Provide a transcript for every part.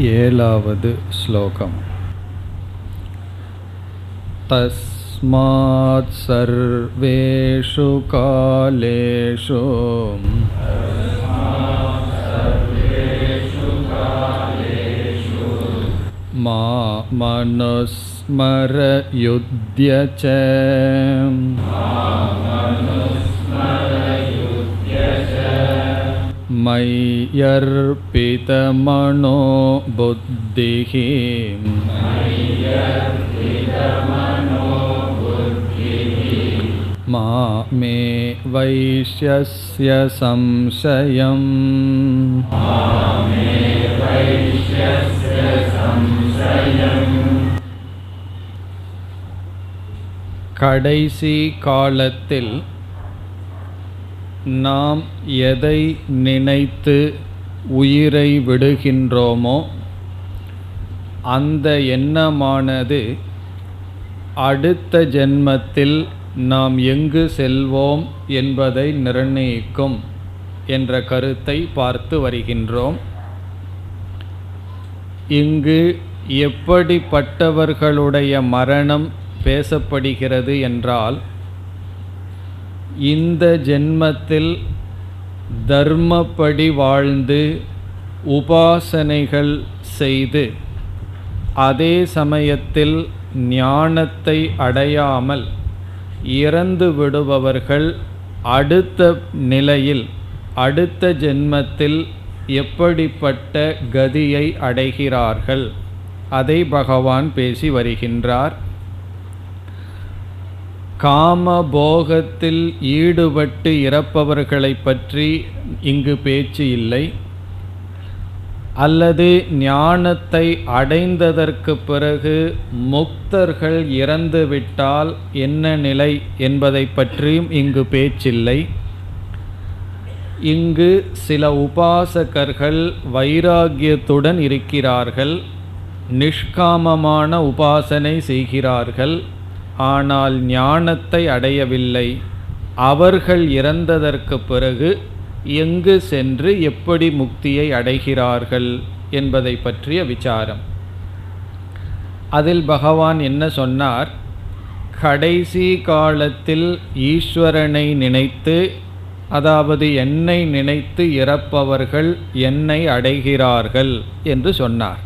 ஏழாவது ஸ்லோகம். தஸ்மாத் சர்வேஷு காலேஷு மாமனுஸ்மர யுத்யச மய்யர்பிதமனோ புத்திஹ மாமே வைஷ்யஸ்ய சம்சயம். கடைசி காலத்தில் நாம் எதை நினைத்து உயிரை விடுகின்றோமோ அந்த எண்ணமானது அடுத்த ஜென்மத்தில் நாம் எங்கு செல்வோம் என்பதை நிர்ணயிக்கும் என்ற கருத்தை பார்த்து வருகின்றோம். இங்கு எப்படிப்பட்டவர்களுடைய மரணம் பேசப்படுகிறது என்றால், இந்த ஜென்மத்தில் தர்மப்படி வாழ்ந்து உபாசனைகள் செய்து அதே சமயத்தில் ஞானத்தை அடையாமல் இறந்து விடுபவர்கள் அடுத்த நிலையில் அடுத்த ஜென்மத்தில் எப்படிப்பட்ட கதியை அடைகிறார்கள் அதை பகவான் பேசி வருகின்றார். காமபோகத்தில் ஈடுபட்டு இறப்பவர்களை பற்றி இங்கு பேச்சு இல்லை. அல்லது ஞானத்தை அடைந்ததற்கு பிறகு முக்தர்கள் இறந்துவிட்டால் என்ன நிலை என்பதை பற்றியும் இங்கு பேச்சில்லை. இங்கு சில உபாசகர்கள் வைராகியத்துடன் இருக்கிறார்கள், நிஷ்காமமான உபாசனை செய்கிறார்கள், ஆனால் ஞானத்தை அடையவில்லை. அவர்கள் இறந்ததற்கு பிறகு எங்கு சென்று எப்படி முக்தியை அடைகிறார்கள் என்பதை பற்றிய விசாரம். அதில் பகவான் என்ன சொன்னார்? கடைசி காலத்தில் ஈஸ்வரனை நினைத்து, அதாவது என்னை நினைத்து இறப்பவர்கள் என்னை அடைகிறார்கள் என்று சொன்னார்.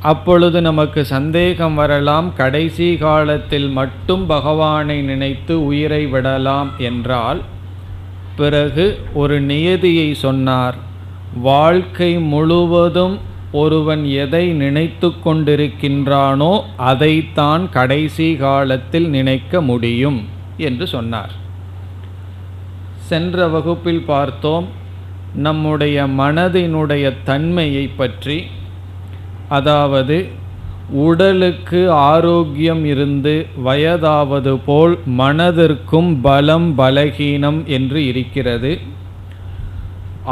அப்பொழுது நமக்கு சந்தேகம் வரலாம், கடைசி காலத்தில் மட்டும் பகவானை நினைத்து உயிரை விடலாம் என்றால், பிறகு ஒரு நியதியை சொன்னார். வாழ்க்கை முழுவதும் ஒருவன் எதை நினைத்து கொண்டிருக்கின்றானோ அதைத்தான் கடைசி காலத்தில் நினைக்க முடியும் என்று சொன்னார். சென்ற வகுப்பில் பார்த்தோம், நம்முடைய மனதினுடைய தன்மையை பற்றி. அதாவது உடலுக்கு ஆரோக்கியம் இருந்து வயதாவது போல் மனதிற்கும் பலம் பலகீனம் என்று இருக்கிறது.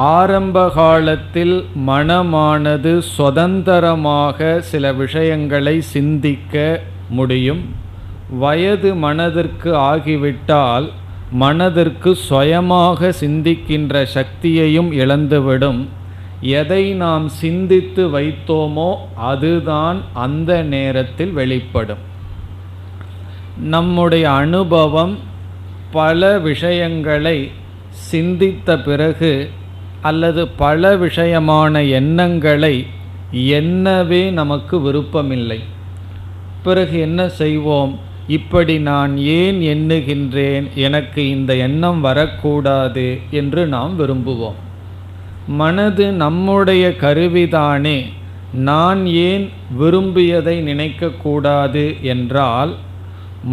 ஆரம்ப காலத்தில் மனமானது சுதந்திரமாக சில விஷயங்களை சிந்திக்க முடியும். வயது மனதிற்கு ஆகிவிட்டால் மனதிற்கு சுயமாக சிந்திக்கின்ற சக்தியையும் இழந்துவிடும். எதை நாம் சிந்தித்து வைத்தோமோ அதுதான் அந்த நேரத்தில் வெளிப்படும். நம்முடைய அனுபவம் பல விஷயங்களை சிந்தித்த பிறகு அல்லது பல விஷயமான எண்ணங்களை எண்ணவே நமக்கு விருப்பமில்லை. பிறகு என்ன செய்வோம்? இப்படி நான் ஏன் எண்ணுகின்றேன், எனக்கு இந்த எண்ணம் வரக்கூடாது என்று நாம் விரும்புவோம். மனது நம்முடைய கருவிதானே, நான் ஏன் விரும்பியதை நினைக்கக்கூடாது என்றால்,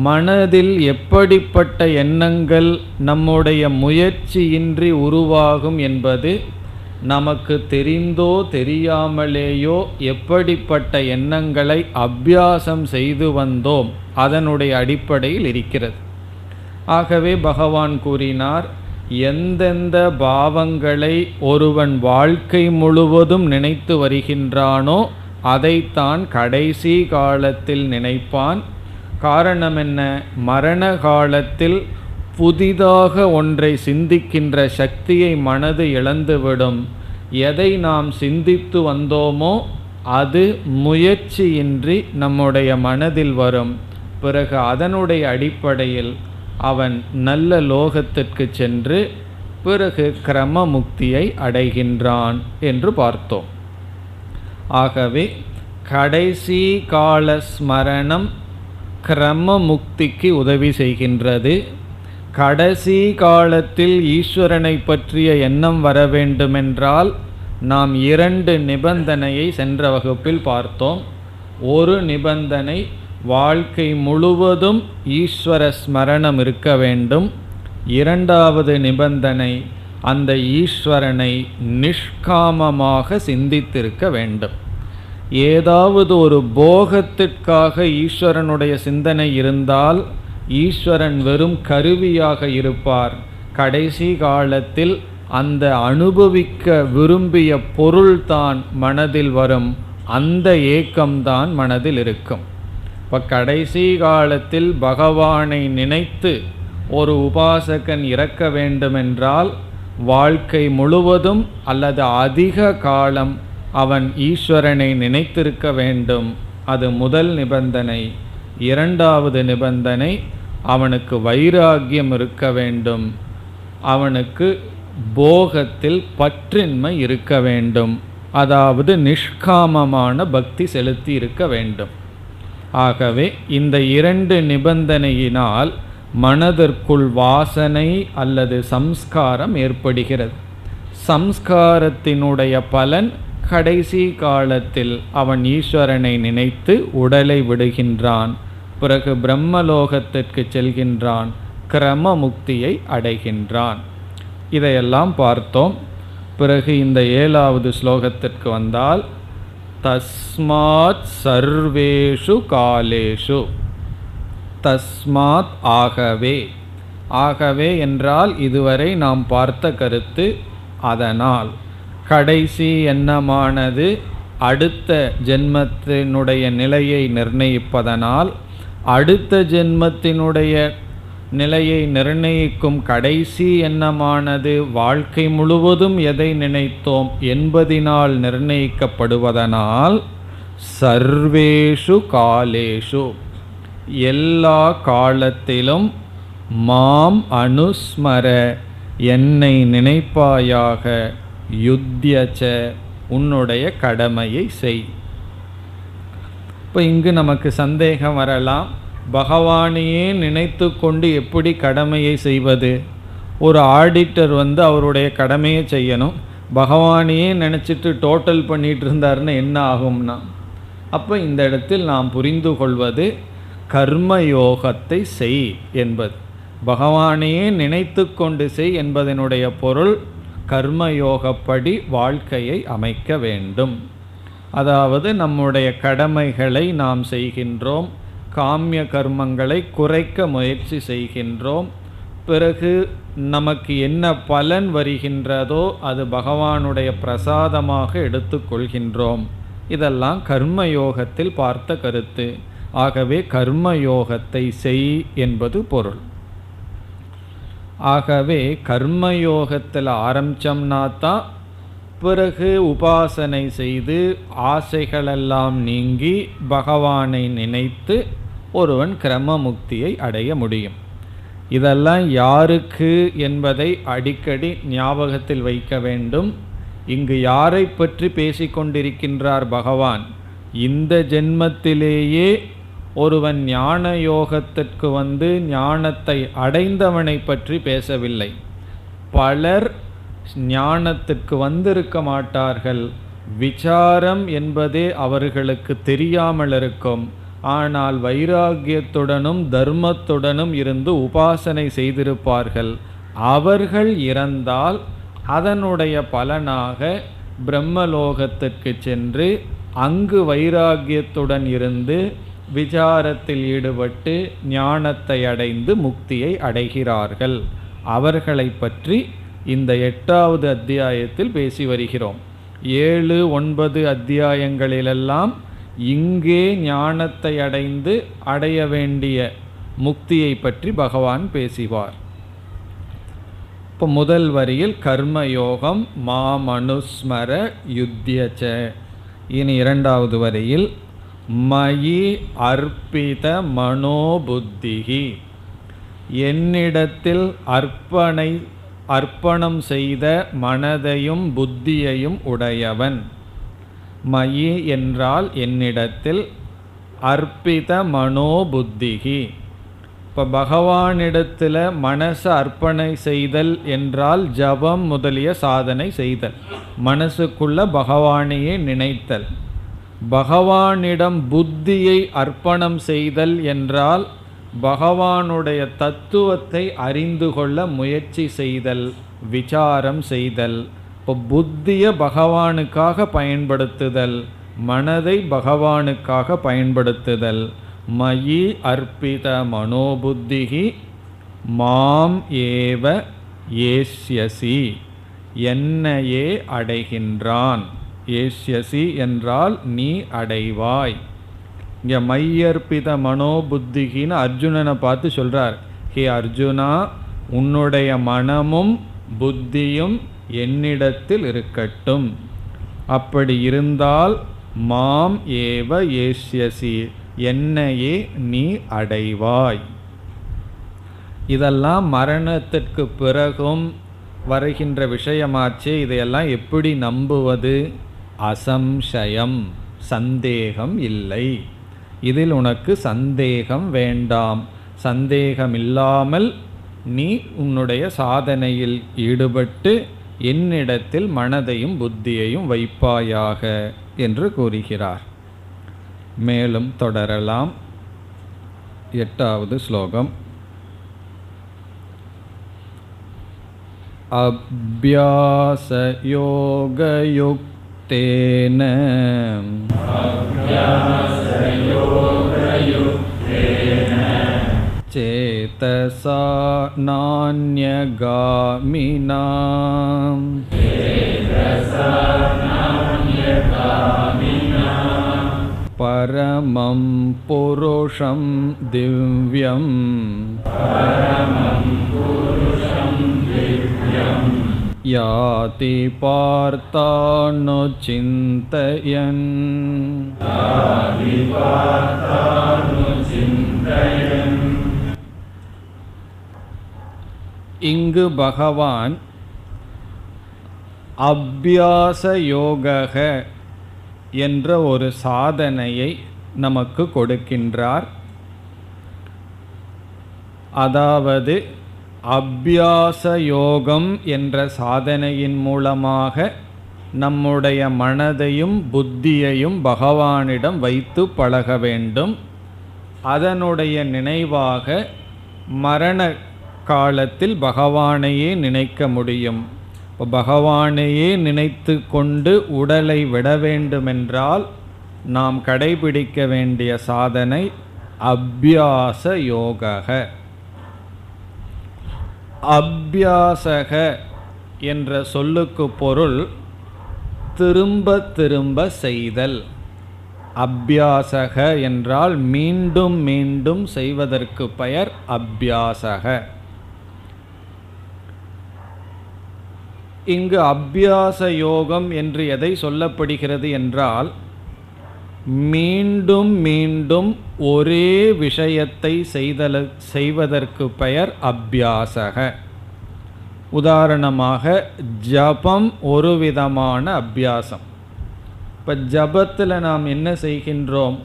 மனதில் எப்படிப்பட்ட எண்ணங்கள் நம்முடைய முயற்சியின்றி உருவாகும் என்பது நமக்கு தெரிந்தோ தெரியாமலேயோ எப்படிப்பட்ட எண்ணங்களை அபியாசம் செய்து வந்தோம் அதனுடைய அடிப்படையில் இருக்கிறது. ஆகவே பகவான் கூறினார், எந்தெந்த பாவங்களை ஒருவன் வாழ்க்கை முழுவதும் நினைத்து வருகின்றானோ அதைத்தான் கடைசி காலத்தில் நினைப்பான். காரணம் என்ன? மரண காலத்தில் புதிதாக ஒன்றை சிந்திக்கின்ற சக்தியை மனது இழந்துவிடும். எதை நாம் சிந்தித்து வந்தோமோ அது முயற்சியின்றி நம்முடைய மனதில் வரும். பிறகு அதனுடைய அடிப்படையில் அவன் நல்ல லோகத்திற்கு சென்று பிறகு கிரம முக்தியை அடைகின்றான் என்று பார்த்தோம். ஆகவே கடைசி கால ஸ்மரணம் கிரம முக்திக்கு உதவி செய்கின்றது. கடைசி காலத்தில் ஈஸ்வரனை பற்றிய எண்ணம் வர வேண்டுமென்றால் நாம் 2 நிபந்தனையை சென்ற வகுப்பில் பார்த்தோம். ஒரு நிபந்தனை, வாழ்க்கை முழுவதும் ஈஸ்வர ஸ்மரணம் இருக்க வேண்டும். 2வது நிபந்தனை, அந்த ஈஸ்வரனை நிஷ்காமமாக சிந்தித்திருக்க வேண்டும். ஏதாவது ஒரு போகத்திற்காக ஈஸ்வரனுடைய சிந்தனை இருந்தால் ஈஸ்வரன் வெறும் கருவியாக இருப்பார். கடைசி காலத்தில் அந்த அனுபவிக்க விரும்பிய பொருள்தான் மனதில் வரும். அந்த ஏக்கம்தான் மனதில் இருக்கும். இப்போ கடைசி காலத்தில் பகவானை நினைத்து ஒரு உபாசகன் இறக்க வேண்டுமென்றால் வாழ்க்கை முழுவதும் அல்லது அதிக காலம் அவன் ஈஸ்வரனை நினைத்திருக்க வேண்டும். அது முதல் நிபந்தனை. 2வது நிபந்தனை, அவனுக்கு வைராகியம் இருக்க வேண்டும். அவனுக்கு போகத்தில் பற்றின்மை இருக்க வேண்டும். அதாவது நிஷ்காமமான பக்தி செலுத்தி இருக்க வேண்டும். ஆகவே இந்த 2 நிபந்தனையினால் மனதிற்குள் வாசனை அல்லது சம்ஸ்காரம் ஏற்படுகிறது. சம்ஸ்காரத்தினுடைய பலன் கடைசி காலத்தில் அவன் ஈஸ்வரனை நினைத்து உடலை விடுகின்றான். பிறகு பிரம்மலோகத்திற்கு செல்கின்றான், கிரம முக்தியை அடைகின்றான். இதையெல்லாம் பார்த்தோம். பிறகு இந்த 7வது ஸ்லோகத்திற்கு வந்தால், தஸ்மாத் சர்வேஷு காலேஷு. தஸ்மாத் ஆகவே. ஆகவே என்றால் இதுவரை நாம் பார்த்த கருத்து. அதனால் கடைசி எண்ணமானது அடுத்த ஜென்மத்தினுடைய நிலையை நிர்ணயிப்பதனால், அடுத்த ஜென்மத்தினுடைய நிலையை நிர்ணயிக்கும் கடைசி எண்ணமானது வாழ்க்கை முழுவதும் எதை நினைத்தோம் என்பதினால் நிர்ணயிக்கப்படுவதனால், சர்வேஷு காலேஷு எல்லா காலத்திலும் மாம் அனுஸ்மர என்னை நினைப்பாயாக, யுத்யச உன்னுடைய கடமையை செய். இப்போ இங்கு நமக்கு சந்தேகம் வரலாம், பகவானையே நினைத்து கொண்டு எப்படி கடமையை செய்வது? ஒரு ஆடிட்டர் அவருடைய கடமையை செய்யணும், பகவானையே நினச்சிட்டு டோட்டல் பண்ணிகிட்டு இருந்தாருன்னு என்ன ஆகும்னா, அப்போ இந்த இடத்தில் நாம் புரிந்து கொள்வது கர்மயோகத்தை செய் என்பது. பகவானையே நினைத்து கொண்டு செய் என்பதனுடைய பொருள் கர்மயோகப்படி வாழ்க்கையை அமைக்க வேண்டும். அதாவது நம்முடைய கடமைகளை நாம் செய்கின்றோம், காமிய கர்மங்களை குறைக்க முயற்சி செய்கின்றோம். பிறகு நமக்கு என்ன பலன் வருகின்றதோ அது பகவானுடைய பிரசாதமாக எடுத்துக்கொள்கின்றோம். இதெல்லாம் கர்மயோகத்தில் பார்த்த கருத்து. ஆகவே கர்மயோகத்தை செய் என்பது பொருள். ஆகவே கர்மயோகத்தில் ஆரம்பித்தோம்னா தான் பிறகு உபாசனை செய்து ஆசைகளெல்லாம் நீங்கி பகவானை நினைத்து ஒருவன் கிரம முக்தியை அடைய முடியும். இதெல்லாம் யாருக்கு என்பதை அடிக்கடி ஞாபகத்தில் வைக்க வேண்டும். இங்கு யாரை பற்றி பேசிக்கொண்டிருக்கின்றார் பகவான்? இந்த ஜென்மத்திலேயே ஒருவன் ஞான யோகத்திற்கு ஞானத்தை அடைந்தவனை பற்றி பேசவில்லை. பலர் ஞானத்திற்கு வந்திருக்க மாட்டார்கள், விசாரம் என்பதே அவர்களுக்கு தெரியாமல் இருக்கும். ஆனால் வைராகியத்துடனும் தர்மத்துடனும் இருந்து உபாசனை செய்திருப்பார்கள். அவர்கள் இறந்தால் அதனுடைய பலனாக பிரம்மலோகத்திற்கு சென்று அங்கு வைராகியத்துடன் இருந்து விசாரத்தில் ஈடுபட்டு ஞானத்தை அடைந்து முக்தியை அடைகிறார்கள். அவர்களை பற்றி இந்த 8வது அத்தியாயத்தில் பேசி வருகிறோம். 7, 9 அத்தியாயங்களிலெல்லாம் இங்கே ஞானத்தை அடைந்து அடைய வேண்டிய முக்தியை பற்றி பகவான் பேசுவார். இப்போ முதல் வரியில் கர்மயோகம் மாமனுஸ்மர யுத்தியச்ச. இனி இரண்டாவது வரியில் மயி அர்ப்பித மனோபுத்திகி, என்னிடத்தில் அர்ப்பணம் செய்த மனதையும் புத்தியையும் உடையவன். மயி என்றால் என்னிடத்தில், அர்ப்பித மனோபுத்திகி. இப்போ பகவானிடத்தில் மனசை அர்ப்பணை செய்தல் என்றால் ஜபம் முதலிய சாதனை செய்தல், மனசுக்குள்ள பகவானையே நினைத்தல். பகவானிடம் புத்தியை அர்ப்பணம் செய்தல் என்றால் பகவானுடைய தத்துவத்தை அறிந்து கொள்ள முயற்சி செய்தல், விசாரம் செய்தல். இப்போ புத்தியை பகவானுக்காக பயன்படுத்துதல், மனதை பகவானுக்காக பயன்படுத்துதல். மயி அர்ப்பித மனோபுத்திகி மாம் ஏவ ஏஷ்யசி, என்னையே அடைகின்றான். ஏஷ்யசி என்றால் நீ அடைவாய். இங்கே மையர்ப்பித மனோபுத்திகின்னு அர்ஜுனனை பார்த்து சொல்கிறார். ஹே அர்ஜுனா, உன்னுடைய மனமும் புத்தியும் என்னிடத்தில் இருக்கட்டும். அப்படி இருந்தால் மாம் ஏவ ஏஷ்யசி, என்னையே நீ அடைவாய். இதெல்லாம் மரணத்திற்கு பிறகும் வருகின்ற விஷயமாச்சே. இதையெல்லாம் எப்படி நம்புவது? அசம்சயம், சந்தேகம் இல்லை. இதில் உனக்கு சந்தேகம் வேண்டாம். சந்தேகம் இல்லாமல் நீ உன்னுடைய சாதனையில் ஈடுபட்டு என்னிடத்தில் மனதையும் புத்தியையும் வைப்பாயாக என்று கூறுகிறார். மேலும் தொடரலாம். 8வது ஸ்லோகம். அப்யாஸ யோகயுக்தேன சேதசா நான்யகாமினாம் பரமம் புருஷம் திவ்யம் யாதி பார்த்தானுசிந்தயன். இங்கு பகவான் அபியாச யோக என்ற ஒரு சாதனையை நமக்கு கொடுக்கின்றார். அதாவது அபியாச யோகம் என்ற சாதனையின் மூலமாக நம்முடைய மனதையும் புத்தியையும் பகவானிடம் வைத்து பழக வேண்டும். அதனுடைய நினைவாக மரண காலத்தில் பகவானையே நினைக்க முடியும். இப்போ பகவானையே நினைத்து கொண்டு உடலை விட வேண்டுமென்றால் நாம் கடைபிடிக்க வேண்டிய சாதனை அபியாச யோக. அபியாசக என்ற சொல்லுக்கு பொருள் திரும்ப திரும்ப செய்தல். அபியாசக என்றால் மீண்டும் மீண்டும் செய்வதற்கு பெயர் அபியாசக. இங்கு அபியாச யோகம் என்று எதை சொல்லப்படுகிறது என்றால், மீண்டும் மீண்டும் ஒரே விஷயத்தை செய்வதற்கு பெயர் அபியாசக. உதாரணமாக ஜபம் ஒரு விதமான அபியாசம். இப்போ ஜபத்தில் நாம் என்ன செய்கின்றோம்?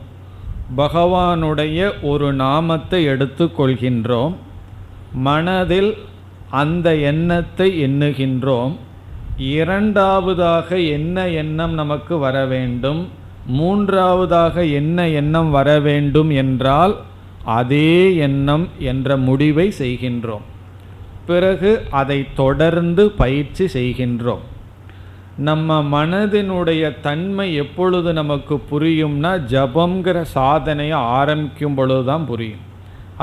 பகவானுடைய ஒரு நாமத்தை எடுத்துக்கொள்கின்றோம், மனதில் அந்த எண்ணத்தை எண்ணுகின்றோம். இரண்டாவதாக என்ன எண்ணம் நமக்கு வர வேண்டும், மூன்றாவதாக என்ன எண்ணம் வர வேண்டும் என்றால் அதே எண்ணம் என்ற முடிவை செய்கின்றோம். பிறகு அதை தொடர்ந்து பயிற்சி செய்கின்றோம். நம்ம மனதினுடைய தன்மை எப்பொழுது நமக்கு புரியும்னா, ஜபங்கிற சாதனையை ஆரம்பிக்கும் பொழுதுதான் புரியும்.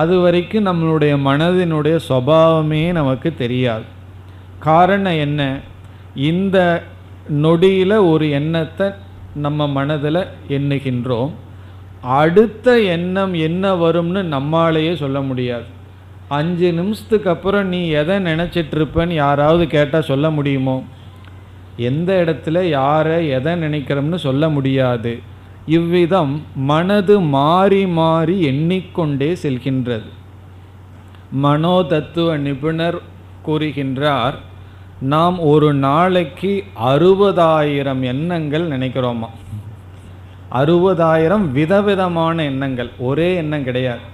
அது வரைக்கும் நம்மளுடைய மனதினுடைய சுபாவமே நமக்கு தெரியாது. காரணம் என்ன? இந்த நொடியில் ஒரு எண்ணத்தை நம்ம மனதில் எண்ணுகின்றோம். அடுத்த எண்ணம் என்ன வரும்னு நம்மாலேயே சொல்ல முடியாது. 5 நிமிஷத்துக்கு அப்புறம் நீ எதை நினச்சிட்ருப்பேன்னு யாராவது கேட்டால் சொல்ல முடியுமோ? எந்த இடத்துல யாரை எதை நினைக்கிறோம்னு சொல்ல முடியாது. இவ்விதம் மனது மாறி மாறி எண்ணிக்கொண்டே செல்கின்றது. மனோதத்துவ நிபுணர் கூறுகின்றார், நாம் ஒரு நாளைக்கு 60,000 எண்ணங்கள் நினைக்கிறோமா. 60,000 விதவிதமான எண்ணங்கள், ஒரே எண்ணம் கிடையாது.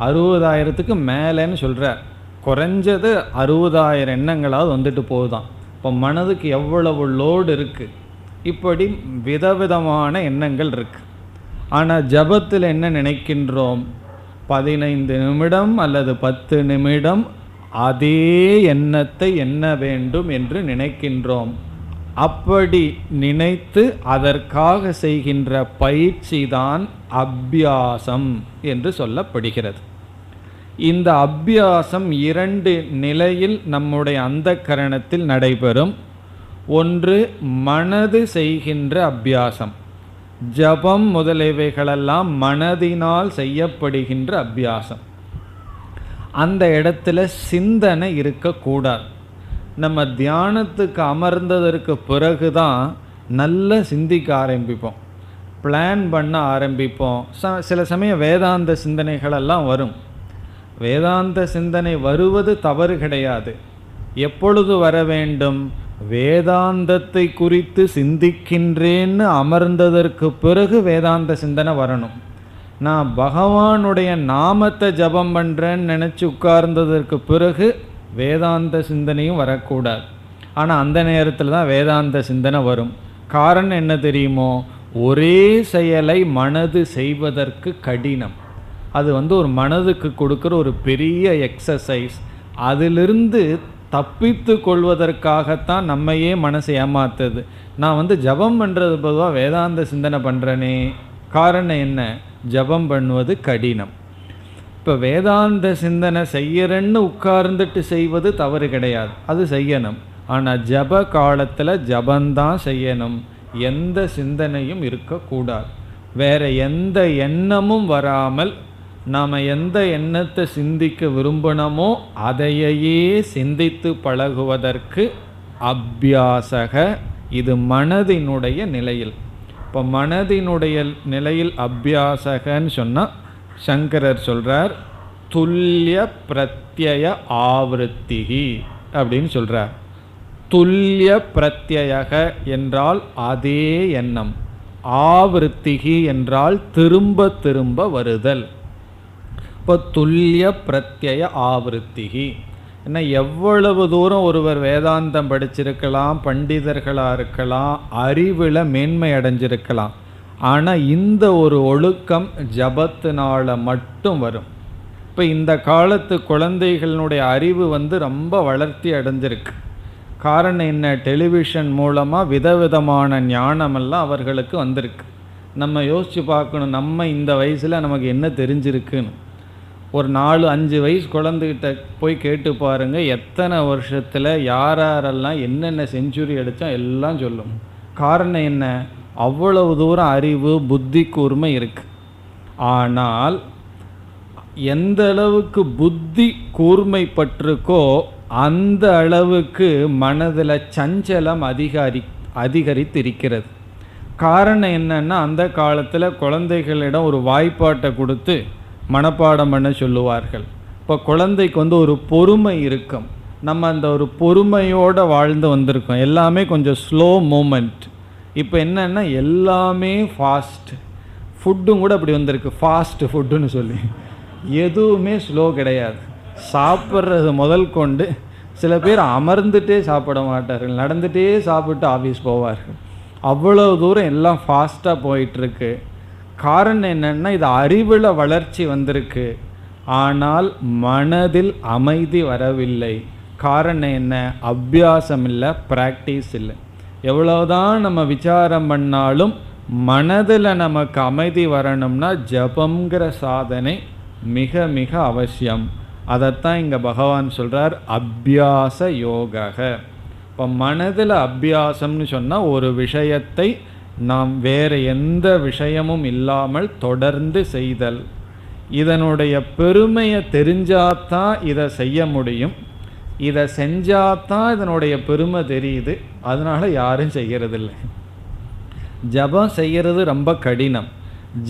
60,000க்கு மேலேன்னு சொல்கிறார். குறைஞ்சது 60,000 எண்ணங்களாவது வந்துட்டு போகுதான். இப்போ மனதுக்கு எவ்வளவு லோடு இருக்குது. இப்படி விதவிதமான எண்ணங்கள் இருக்குது. ஆனால் ஜபத்தில் என்ன நினைக்கின்றோம்? 15 நிமிடம் அல்லது 10 நிமிடம் அதே எண்ணத்தை எண்ண வேண்டும் என்று நினைக்கின்றோம். அப்படி நினைத்து அதற்காக செய்கின்ற பயிற்சி தான் அபியாசம் என்று சொல்லப்படுகிறது. இந்த அபியாசம் 2 நிலையில் நம்முடைய அந்தக்கரணத்தில் நடைபெறும். ஒன்று மனது செய்கின்ற அபியாசம். ஜபம் முதலியவைகளெல்லாம் மனதினால் செய்யப்படுகின்ற அபியாசம். அந்த இடத்துல சிந்தனை இருக்கக்கூடாது. நம்ம தியானத்துக்கு அமர்ந்ததற்கு பிறகு தான் நல்லா சிந்திக்க ஆரம்பிப்போம், பிளான் பண்ண ஆரம்பிப்போம். சில சமயம் வேதாந்த சிந்தனைகளெல்லாம் வரும். வேதாந்த சிந்தனை வருவது தவறு கிடையாது. எப்பொழுது வர வேண்டும்? வேதாந்தத்தை குறித்து சிந்திக்கின்றேன்னு அமர்ந்ததற்கு பிறகு வேதாந்த சிந்தனை வரணும். நான் பகவானுடைய நாமத்தை ஜபம் பண்ணுறேன்னு நினச்சி உட்கார்ந்ததற்கு பிறகு வேதாந்த சிந்தனையும் வரக்கூடாது. ஆனால் அந்த நேரத்தில் தான் வேதாந்த சிந்தனை வரும். காரணம் என்ன தெரியுமோ? ஒரே செயலை மனது செய்வதற்கு கடினம். அது ஒரு மனதுக்கு கொடுக்குற ஒரு பெரிய எக்ஸசைஸ். அதிலிருந்து தப்பித்து கொள்வதற்காகத்தான் நம்மையே மனசை ஏமாத்துது. நான் ஜபம் பண்ணுறது பொதுவாக வேதாந்த சிந்தனை பண்ணுறேனே. காரணம் என்ன? ஜபம் பண்ணுவது கடினம். இப்போ வேதாந்த சிந்தனை செய்யறேன்னு உட்கார்ந்துட்டு செய்வது தவறு கிடையாது, அது செய்யணும். ஆனால் ஜப காலத்தில் ஜபந்தான் செய்யணும். எந்த சிந்தனையும் இருக்கக்கூடாது. வேறு எந்த எண்ணமும் வராமல் நாம் எந்த எண்ணத்தை சிந்திக்க விரும்பினமோ அதையே சிந்தித்து பழகுவதற்கு அபியாசக. இது மனதினுடைய நிலையில். இப்போ மனதினுடைய நிலையில் அபியாசகன்னு சொன்னால் சங்கரர் சொல்கிறார், துல்லிய பிரத்யய ஆவருத்திகி அப்படின்னு சொல்கிறார். துல்லிய பிரத்யக என்றால் அதே எண்ணம், ஆவருத்திகி என்றால் திரும்ப திரும்ப வருதல். இப்போ துல்லிய பிரத்யய ஆவருத்திகி என்ன? எவ்வளவு தூரம் ஒருவர் வேதாந்தம் படிச்சிருக்கலாம், பண்டிதர்களாக இருக்கலாம், அறிவில் மேன்மை அடைஞ்சிருக்கலாம், ஆனால் இந்த ஒரு ஒழுக்கம் ஜபத்தினால மட்டும் வரும். இப்போ இந்த காலத்து குழந்தைகளினுடைய அறிவு ரொம்ப வளர்ச்சி அடைஞ்சிருக்கு. காரணம் என்ன? டெலிவிஷன் மூலமாக விதவிதமான ஞானமெல்லாம் அவர்களுக்கு வந்திருக்கு. நம்ம யோசித்து பார்க்கணும், நம்ம இந்த வயசில் நமக்கு என்ன தெரிஞ்சிருக்குன்னு. ஒரு 4-5 வயசு குழந்தைகிட்ட போய் கேட்டு பாருங்கள், எத்தனை வருஷத்தில் யாரெல்லாம் என்னென்ன செஞ்சுரி அடித்தா எல்லாம் சொல்லும். காரணம் என்ன? அவ்வளவு தூரம் அறிவு புத்தி கூர்மை இருக்குது. ஆனால் எந்த அளவுக்கு புத்தி கூர்மைப்பட்டிருக்கோ அந்த அளவுக்கு மனதில் சஞ்சலம் அதிகரித்திருக்கிறது. காரணம் என்னன்னா, அந்த காலத்தில் குழந்தைகளிடம் ஒரு வாய்ப்பாட்டை கொடுத்து மனப்பாடம் பண்ண சொல்லுவார்கள். இப்போ குழந்தைக்கு ஒரு பொறுமை இருக்கும். நம்ம அந்த ஒரு பொறுமையோடு வாழ்ந்து வந்திருக்கோம். எல்லாமே கொஞ்சம் ஸ்லோ மூமெண்ட். இப்போ என்னென்னா எல்லாமே ஃபாஸ்ட். ஃபுட்டும் கூட அப்படி வந்திருக்கு, ஃபாஸ்ட் ஃபுட்டுன்னு சொல்லி. எதுவுமே ஸ்லோ கிடையாது. சாப்பிட்றது முதல் கொண்டு சில பேர் அமர்ந்துட்டே சாப்பிட மாட்டார்கள், நடந்துகிட்டே சாப்பிட்டு ஆஃபீஸ் போவார்கள். அவ்வளோ தூரம் எல்லாம் ஃபாஸ்ட்டாக போயிட்டுருக்கு. காரணம் என்னென்னா, இது அறிவில் வளர்ச்சி வந்திருக்கு, ஆனால் மனதில் அமைதி வரவில்லை. காரணம் என்ன? அபியாசம் இல்லை, ப்ராக்டிஸ் இல்லை. எவ்வளோதான் நம்ம விசாரம் பண்ணாலும் மனதில் நமக்கு அமைதி வரணும்னா ஜபங்கிற சாதனை மிக மிக அவசியம். அதைத்தான் இங்கே பகவான் சொல்கிறார், அபியாச யோக. இப்போ மனதில் அபியாசம்னு சொன்னால் ஒரு விஷயத்தை நாம் வேறு எந்த விஷயமும் இல்லாமல் தொடர்ந்து செய்தல். இதனுடைய பெருமையை தெரிஞ்சாதான் இதை செய்ய முடியும், இதை செஞ்சாதான் இதனுடைய பெருமை தெரியுது. அதனால யாரும் செய்யறதில்லை. ஜபம் செய்கிறது ரொம்ப கடினம்.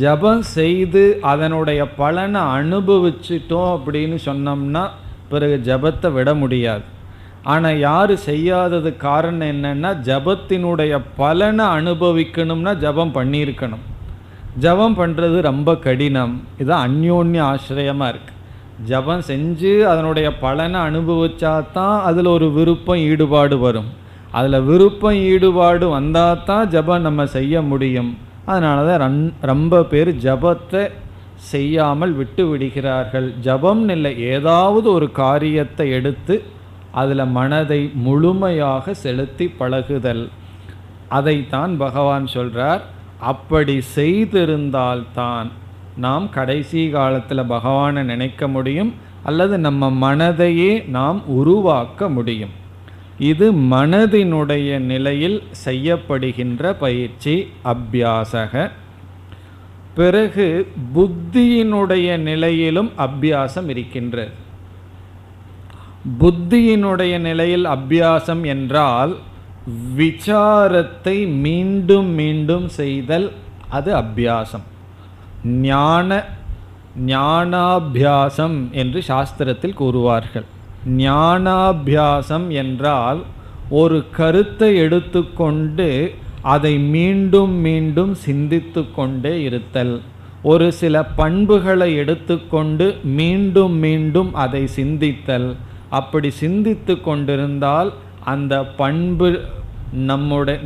ஜபம் செய்து அதனுடைய பலனை அனுபவிச்சிட்டோம் அப்படின்னு சொன்னோம்னா பிறகு ஜபத்தை விட முடியாது. ஆனால் யார் செய்யாதது காரணம் என்னன்னா, ஜபத்தினுடைய பலனை அனுபவிக்கணும்னா ஜபம் பண்ணியிருக்கணும். ஜபம் பண்ணுறது ரொம்ப கடினம். இது அந்யோன்ய ஆசிரியமாக இருக்குது. ஜபம் செஞ்சு அதனுடைய பலனை அனுபவிச்சாதான் அதில் ஒரு விருப்பம் ஈடுபாடு வரும். அதில் விருப்பம் ஈடுபாடு வந்தால் தான் ஜபம் நம்ம செய்ய முடியும். அதனால தான் ரொம்ப பேர் ஜபத்தை செய்யாமல் விட்டு விடுகிறார்கள். ஜபம்னு இல்லை, ஏதாவது ஒரு காரியத்தை எடுத்து அதில் மனதை முழுமையாக செலுத்தி பழகுதல். அதைத்தான் பகவான் சொல்கிறார். அப்படி செய்திருந்தால்தான் நாம் கடைசி காலத்தில் பகவானை நினைக்க முடியும், அல்லது நம்ம மனதையே நாம் உருவாக்க முடியும். இது மனதினுடைய நிலையில் செய்யப்படுகின்ற பயிற்சி, அபியாசக. பிறகு புத்தியினுடைய நிலையிலும் அபியாசம் இருக்கின்றது. புத்தியினுடைய நிலையில் அபியாசம் என்றால் விசாரத்தை மீண்டும் மீண்டும் செய்தல், அது அபியாசம். ஞானாபியாசம் என்று சாஸ்திரத்தில் கூறுவார்கள். ஞானாபியாசம் என்றால் ஒரு கருத்தை எடுத்துக்கொண்டு அதை மீண்டும் மீண்டும் சிந்தித்து கொண்டே இருத்தல். ஒரு சில பண்புகளை எடுத்துக்கொண்டு மீண்டும் மீண்டும் அதை சிந்தித்தல். அப்படி சிந்தித்து கொண்டிருந்தால் அந்த பண்பு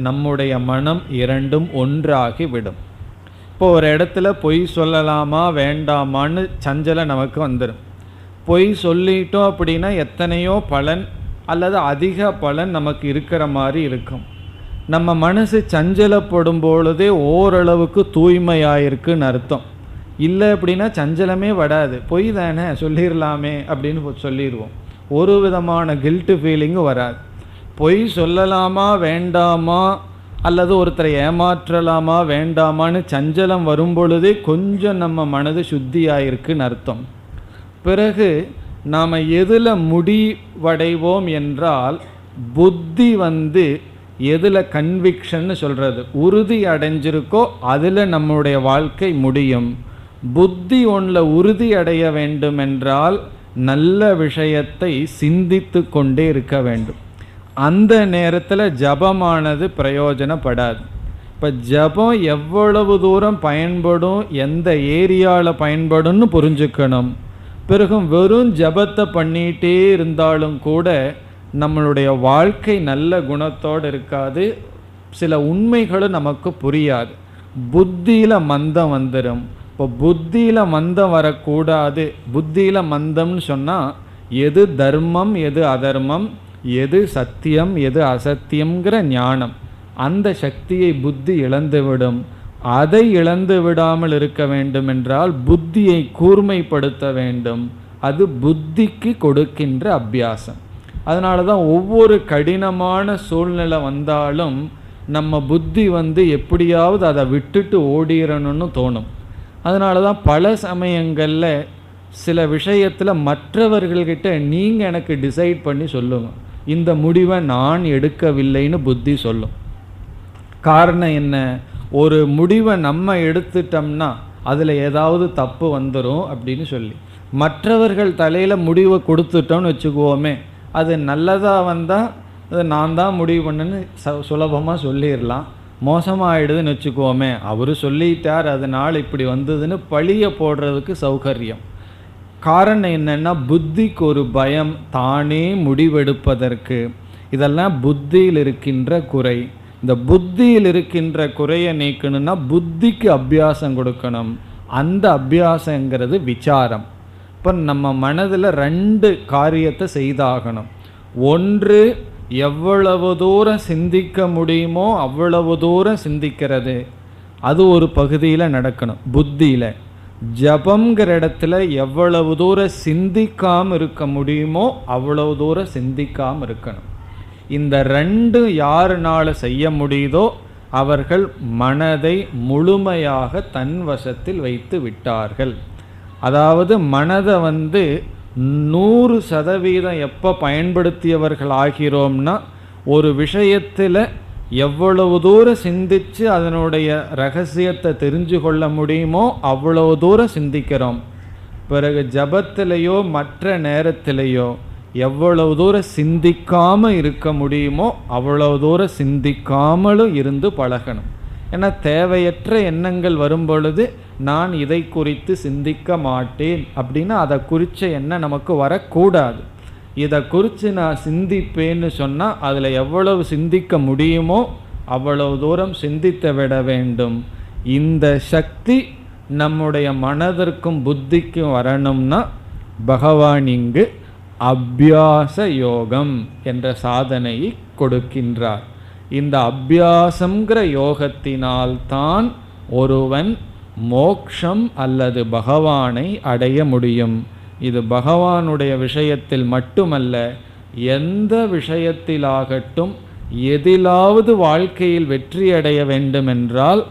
நம்முடைய மனம் இரண்டும் ஒன்றாகிவிடும். இப்போ ஒரு இடத்துல பொய் சொல்லலாமா வேண்டாமான்னு சஞ்சலம் நமக்கு வந்துடும். பொய் சொல்லிட்டோம் அப்படின்னா எத்தனையோ பலன் அல்லது அதிக பலன் நமக்கு இருக்கிற மாதிரி இருக்கும். நம்ம மனசு சஞ்சலப்படும் பொழுதே ஓரளவுக்கு தூய்மையாயிருக்குன்னு அர்த்தம். இல்லை அப்படின்னா சஞ்சலமே வராது. பொய் தானே சொல்லிடலாமே அப்படின்னு சொல்லிடுவோம். ஒரு விதமான கில்ட்டு ஃபீலிங்கும் வராது. பொய் சொல்லலாமா வேண்டாமா அல்லது ஒருத்தரை ஏமாற்றலாமா வேண்டாமான்னு சஞ்சலம் வரும் பொழுதே கொஞ்சம் நம்ம மனது சுத்தியாயிருக்குன்னு அர்த்தம். பிறகு நாம் எதில் முடிவடைவோம் என்றால், புத்தி எதில் கன்விக்ஷன்னு சொல்கிறது, உறுதி அடைஞ்சிருக்கோ அதில் நம்முடைய வாழ்க்கை முடியும். புத்தி ஒன்றில் உறுதி அடைய வேண்டும் என்றால் நல்ல விஷயத்தை சிந்தித்து கொண்டே இருக்க வேண்டும். அந்த நேரத்தில் ஜபமானது பிரயோஜனப்படாது. இப்போ ஜபம் எவ்வளவு தூரம் பயன்படும், எந்த ஏரியாவில் பயன்படும்னு புரிஞ்சுக்கணும். பிறகு வெறும் ஜபத்தை பண்ணிகிட்டே இருந்தாலும் கூட நம்மளுடைய வாழ்க்கை நல்ல குணத்தோடு இருக்காது. சில உண்மைகளும் நமக்கு புரியாது. புத்தியில் மந்தம் வந்துடும். இப்போ புத்தியில் மந்தம் வரக்கூடாது. புத்தியில் மந்தம்னு சொன்னால் எது தர்மம் எது அதர்மம், எது சத்தியம் எது அசத்தியம்ங்கிற ஞானம், அந்த சக்தியை புத்தி இழந்துவிடும். அதை இழந்து விடாமல் இருக்க வேண்டும் என்றால் புத்தியை கூர்மைப்படுத்த வேண்டும். அது புத்திக்கு கொடுக்கின்ற அபியாசம். அதனால தான் ஒவ்வொரு கடினமான சூழ்நிலை வந்தாலும் நம்ம புத்தி எப்படியாவது அதை விட்டுட்டு ஓடிடணும்னு தோணும். அதனால தான் பல சமயங்களில் சில விஷயத்தில் மற்றவர்கள்கிட்ட நீங்கள் எனக்கு டிசைட் பண்ணி சொல்லுங்க, இந்த முடிவை நான் எடுக்கவில்லைன்னு புத்தி சொல்லும். காரணம் என்ன? ஒரு முடிவை நம்ம எடுத்துட்டோம்னா அதில் ஏதாவது தப்பு வந்துடும் அப்படின்னு சொல்லி மற்றவர்கள் தலையில் முடிவை கொடுத்துட்டோம்னு வச்சுக்குவோமே, அது நல்லதாக வந்தால் அது நான் தான் முடிவு பண்ணுன்னு சுலபமாக சொல்லிடலாம். மோசமாகிடுதுன்னு வச்சுக்குவோமே, அவர் சொல்லிட்டார் அதனால் இப்படி வந்ததுன்னு பழிய போடுறதுக்கு சௌகரியம். காரணம் என்னென்னா புத்திக்கு ஒரு பயம், தானே முடிவெடுப்பதற்கு. இதெல்லாம் புத்தியில் இருக்கின்ற குறை. இந்த புத்தியில் இருக்கின்ற குறையை நீக்கணும்னா புத்திக்கு அபியாசம் கொடுக்கணும். அந்த அபியாசங்கிறது விசாரம். இப்போ நம்ம மனதில் 2 காரியத்தை செய்தாகணும். ஒன்று, எவ்வளவு தூரம் சிந்திக்க முடியுமோ அவ்வளவு தூரம் சிந்திக்கிறது. அது ஒரு பகுதியில் நடக்கணும் புத்தியில். ஜபம்ங்கிற இடத்துல எவ்வளவு தூரம் சிந்திக்காமல் இருக்க முடியுமோ அவ்வளவு தூரம் சிந்திக்காமல் இருக்கணும். இந்த 2 யாருனால செய்ய முடியுதோ அவர்கள் மனதை முழுமையாக தன் வசத்தில் வைத்து விட்டார்கள். அதாவது மனதை 100% எப்போ பயன்படுத்தியவர்கள் ஆகிறோம்னா, ஒரு விஷயத்தில் எவ்வளவு தூரம் சிந்தித்து அதனுடைய ரகசியத்தை தெரிஞ்சு கொள்ள முடியுமோ அவ்வளவு தூரம் சிந்திக்கிறோம். பிறகு ஜபத்திலேயோ மற்ற நேரத்திலேயோ எவ்வளவு தூரம் சிந்திக்காமல் இருக்க முடியுமோ அவ்வளவு தூரம் சிந்திக்காமலும் இருந்து பழகணும். ஏன்னா தேவையற்ற எண்ணங்கள் வரும் பொழுது நான் இதை குறித்து சிந்திக்க மாட்டேன் அப்படின்னா அதை குறித்த எண்ணம் நமக்கு வரக்கூடாது. இதை குறித்து நான் சிந்திப்பேன்னு சொன்னால் அதில் எவ்வளவு சிந்திக்க முடியுமோ அவ்வளவு தூரம் சிந்தித்து விட வேண்டும். இந்த சக்தி நம்முடைய மனதிற்கும் புத்திக்கும் வரணும்னா பகவான் இங்கு அபியாச யோகம் என்ற சாதனையை கொடுக்கின்றார். இந்த அபியாசங்கிற யோகத்தினால்தான் ஒருவன் மோக்ஷம் அல்லது பகவானை அடைய முடியும். இது பகவானுடைய விஷயத்தில் மட்டுமல்ல, எந்த விஷயத்திலாகட்டும் எதிலாவது வாழ்க்கையில் வெற்றி அடைய வேண்டுமென்றால்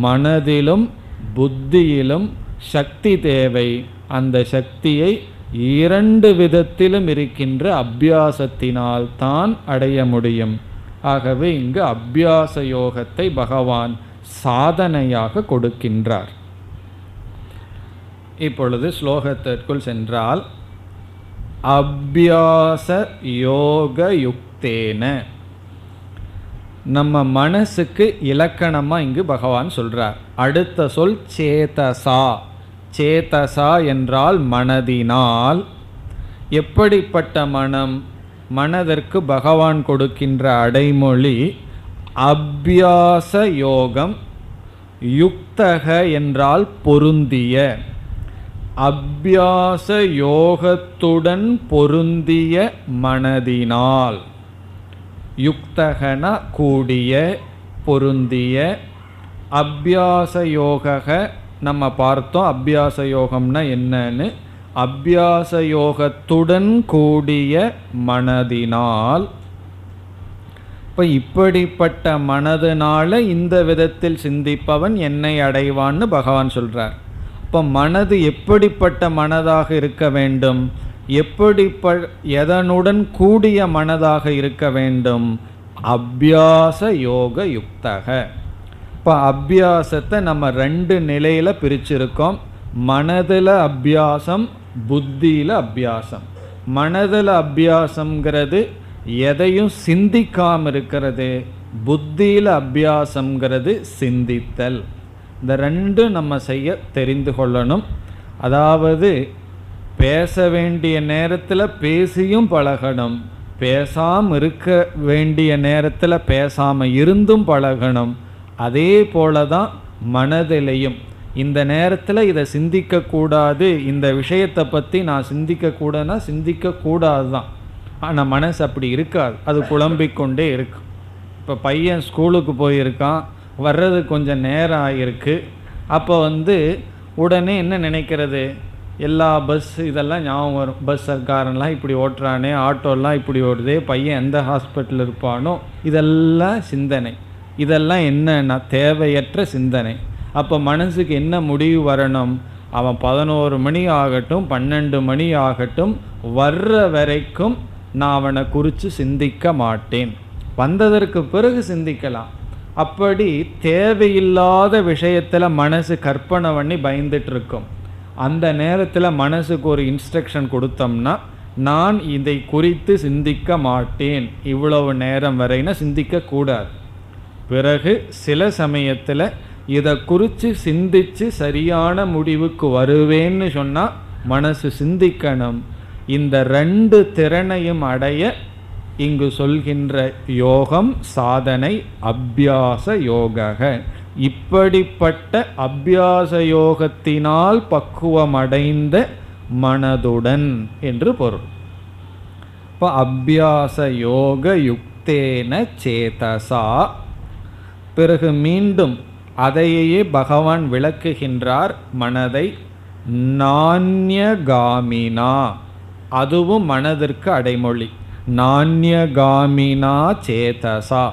மனதிலும் புத்தியிலும் சக்தி தேவை. அந்த சக்தியை 2 விதத்திலும் இருக்கின்ற அபியாசத்தினால் தான் அடைய முடியும். ஆகவே இங்கு அபியாச யோகத்தை பகவான் சாதனையாக கொடுக்கின்றார். இப்பொழுது ஸ்லோகத்திற்குள் சென்றால், அபியாச யோக யுக்தேன, நம்ம மனசுக்கு இலக்கணமாக இங்கு பகவான் சொல்றார். அடுத்த சொல் சேதசா. சேதசா என்றால் மனதினால். எப்படிப்பட்ட மனம்? மனதிற்கு பகவான் கொடுக்கின்ற அடைமொழி அபியாச யோகம். யுக்தக என்றால் பொருந்திய. அபியாச யோகத்துடன் பொருந்திய மனதினால். யுக்தகன கூடிய, பொருந்திய. அபியாச யோக நம்ம பார்த்தோம். அபியாச யோகம்னா என்னன்னு. அபியாச யோகத்துடன் கூடிய மனதினால். இப்போ இப்படிப்பட்ட மனதினால இந்த விதத்தில் சிந்திப்பவன் என்னை அடைவான்னு பகவான் சொல்றார். இப்போ மனது எப்படிப்பட்ட மனதாக இருக்க வேண்டும்? எதனுடன் கூடிய மனதாக இருக்க வேண்டும்? அபியாச யோக யுக்தக. இப்போ அபியாசத்தை நம்ம 2 நிலையில் பிரிச்சிருக்கோம். மனதில் அபியாசம், புத்தியில் அபியாசம். மனதில் அபியாசங்கிறது எதையும் சிந்திக்காமல் இருக்கிறது. புத்தியில் அபியாசங்கிறது சிந்தித்தல். இந்த 2 நம்ம செய்ய தெரிந்து கொள்ளணும். அதாவது பேச வேண்டிய நேரத்தில் பேசியும் பழகணும், பேசாமல் இருக்க வேண்டிய நேரத்தில் பேசாமல் இருந்தும் பழகணும். அதே போல தான் மனதிலையும் இந்த நேரத்தில் இதை சிந்திக்கக்கூடாது, இந்த விஷயத்தை பற்றி நான் சிந்திக்கக்கூடாதுன்னா சிந்திக்கக்கூடாது தான். ஆனால் மனசு அப்படி இருக்காது, அது குழம்பிக்கொண்டே இருக்கும். இப்போ பையன் ஸ்கூலுக்கு போயிருக்கான், வர்றது கொஞ்சம் நேரம் ஆகிருக்கு. அப்போ உடனே என்ன நினைக்கிறது? எல்லா பஸ் இதெல்லாம் ஞாபகம் வரும். பஸ் சர்க்காரெல்லாம் இப்படி ஓட்டுறானே, ஆட்டோலாம் இப்படி ஓடுதே, பையன் எந்த ஹாஸ்பிட்டல் இருப்பானோ, இதெல்லாம் சிந்தனை. இதெல்லாம் என்னன்னா தேவையற்ற சிந்தனை. அப்போ மனசுக்கு என்ன முடிவு வரணும்? அவன் 11 மணி ஆகட்டும் 12 மணி ஆகட்டும் வர்ற வரைக்கும் நான் அவனை குறித்து சிந்திக்க மாட்டேன், வந்ததற்கு பிறகு சிந்திக்கலாம். அப்படி தேவையில்லாத விஷயத்தில் மனசு கற்பனை பண்ணி பயந்துட்டு இருக்கும். அந்த நேரத்தில் மனசுக்கு ஒரு இன்ஸ்ட்ரக்ஷன் கொடுத்தோம்னா, நான் இதை குறித்து சிந்திக்க மாட்டேன், இவ்வளவு நேரம் வரைனா சிந்திக்கக்கூடாது. பிறகு சில சமயத்தில் இதை குறித்து சிந்தித்து சரியான முடிவுக்கு வருவேன்னு சொன்னால் மனசு சிந்திக்கணும். இந்த 2 திறனையும் அடைய இங்கு சொல்கின்ற யோகம் சாதனை அபியாச யோக. இப்படிப்பட்ட அபியாச யோகத்தினால் பக்குவமடைந்த மனதுடன் என்று பொருள். இப்போ அபியாச யோக யுக்தேன சேதசா. பிறகு மீண்டும் அதையே பகவான் விளக்குகின்றார். மனதை நான்யகாமினா, அதுவும் மனதிற்கு அடைமொழி. நான்யகாமினா சேதசா.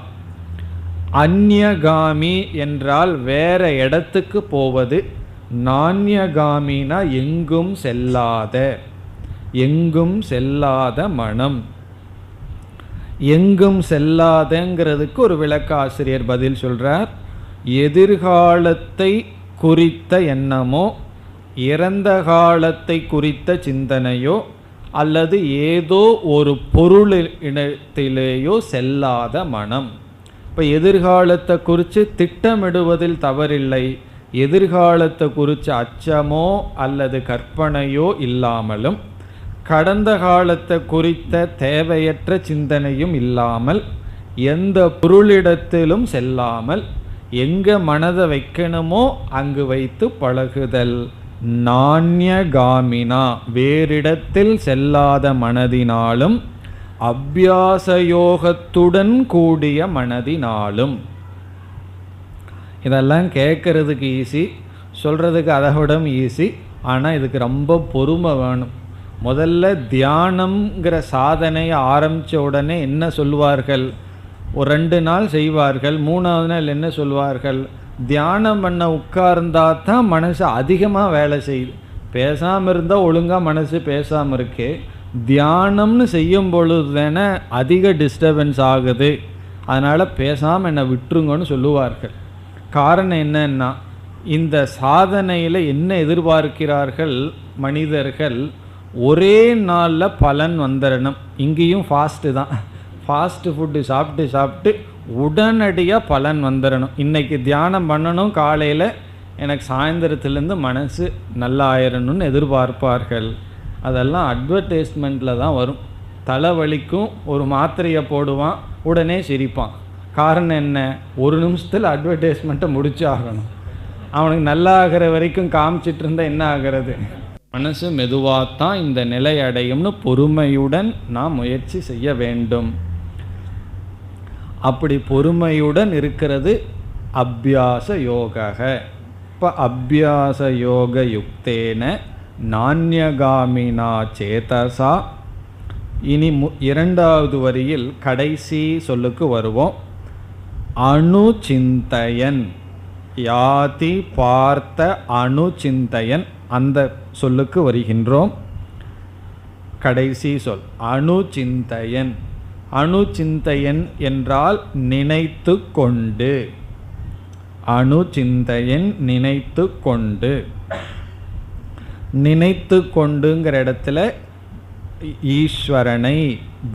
அந்யகாமி என்றால் வேற இடத்துக்கு போவது, நான்யகாமினா எங்கும் செல்லாத, எங்கும் செல்லாத மனம். எங்கும் செல்லாதங்கிறதுக்கு ஒரு விளக்காசிரியர் பதில் சொல்றார். எதிர்காலத்தை குறித்த எண்ணமோ இறந்த காலத்தை குறித்த சிந்தனையோ அல்லது ஏதோ ஒரு பொருளிடத்திலேயோ செல்லாத மனம். இப்போ எதிர்காலத்தை குறித்து திட்டமிடுவதில் தவறில்லை. எதிர்காலத்தை குறித்து அச்சமோ அல்லது கற்பனையோ இல்லாமலும் கடந்த காலத்தை குறித்த தேவையற்ற சிந்தனையும் இல்லாமல் எந்த பொருளிடத்திலும் செல்லாமல் எங்கே மனதை வைக்கணுமோ அங்கு வைத்து பழகுதல். நான்யகாமினா வேறிடத்தில் செல்லாத மனதினாலும் அபியாசயோகத்துடன் கூடிய மனதினாலும். இதெல்லாம் கேட்கறதுக்கு ஈஸி, சொல்கிறதுக்கு அதை விட ஈஸி. ஆனால் இதுக்கு ரொம்ப பொறுமை வேணும். முதல்ல தியானம்ங்கிற சாதனையை ஆரம்பித்த உடனே என்ன சொல்வார்கள்? ஒரு 2 நாள் செய்வார்கள். 3ஆவது நாள் என்ன சொல்வார்கள்? தியானம் பண்ண உட்கார்ந்தா தான் மனசு அதிகமாக வேலை செய்யுது. பேசாமல் இருந்தால் ஒழுங்காக மனசு பேசாமல் இருக்கு. தியானம்னு செய்யும் பொழுது தானே அதிக டிஸ்டர்பன்ஸ் ஆகுது. அதனால் பேசாமல் என்னை விட்டுருங்கன்னு சொல்லுவார்கள். காரணம் என்னன்னா, இந்த சாதனையில் என்ன எதிர்பார்க்கிறார்கள் மனிதர்கள்? ஒரே நாளில் பலன் வந்துடணும். இங்கேயும் ஃபாஸ்ட்டு தான். ஃபாஸ்ட்டு ஃபுட்டு சாப்பிட்டு சாப்பிட்டு உடனடியாக பலன் வந்துடணும். இன்றைக்கி தியானம் பண்ணணும், காலையில் எனக்கு சாயந்தரத்துலேருந்து மனசு நல்லா ஆயிரணும்னு எதிர்பார்ப்பார்கள். அதெல்லாம் அட்வர்டைஸ்மெண்ட்டில் தான் வரும். தலைவலிக்கும் ஒரு மாத்திரையை போடுவான், உடனே சிரிப்பான். காரணம் என்ன? ஒரு நிமிஷத்தில் அட்வர்டைஸ்மெண்ட்டை முடிச்சாகணும். அவனுக்கு நல்லா ஆகிற வரைக்கும் காமிச்சிட்டு இருந்தால் என்ன ஆகிறது? மனசு மெதுவாகத்தான் இந்த நிலை அடையும்னு பொறுமையுடன் நாம் முயற்சி செய்ய வேண்டும். அப்படி பொறுமையுடன் இருக்கிறது அபியாச யோக. இப்போ அபியாச யோக யுக்தேன நான்யகாமினா சேதசா. இனி 2வது வரியில் கடைசி சொல்லுக்கு வருவோம். அணுசிந்தயன் யாதி பார்த்த அணுசிந்தயன், அந்த சொல்லுக்கு வருகின்றோம். கடைசி சொல் அணுசிந்தயன். அணுசிந்தயன் என்றால் நினைத்து கொண்டு. அணுசிந்தயன் நினைத்து கொண்டு. நினைத்து கொண்டுங்கிற இடத்துல ஈஸ்வரனை,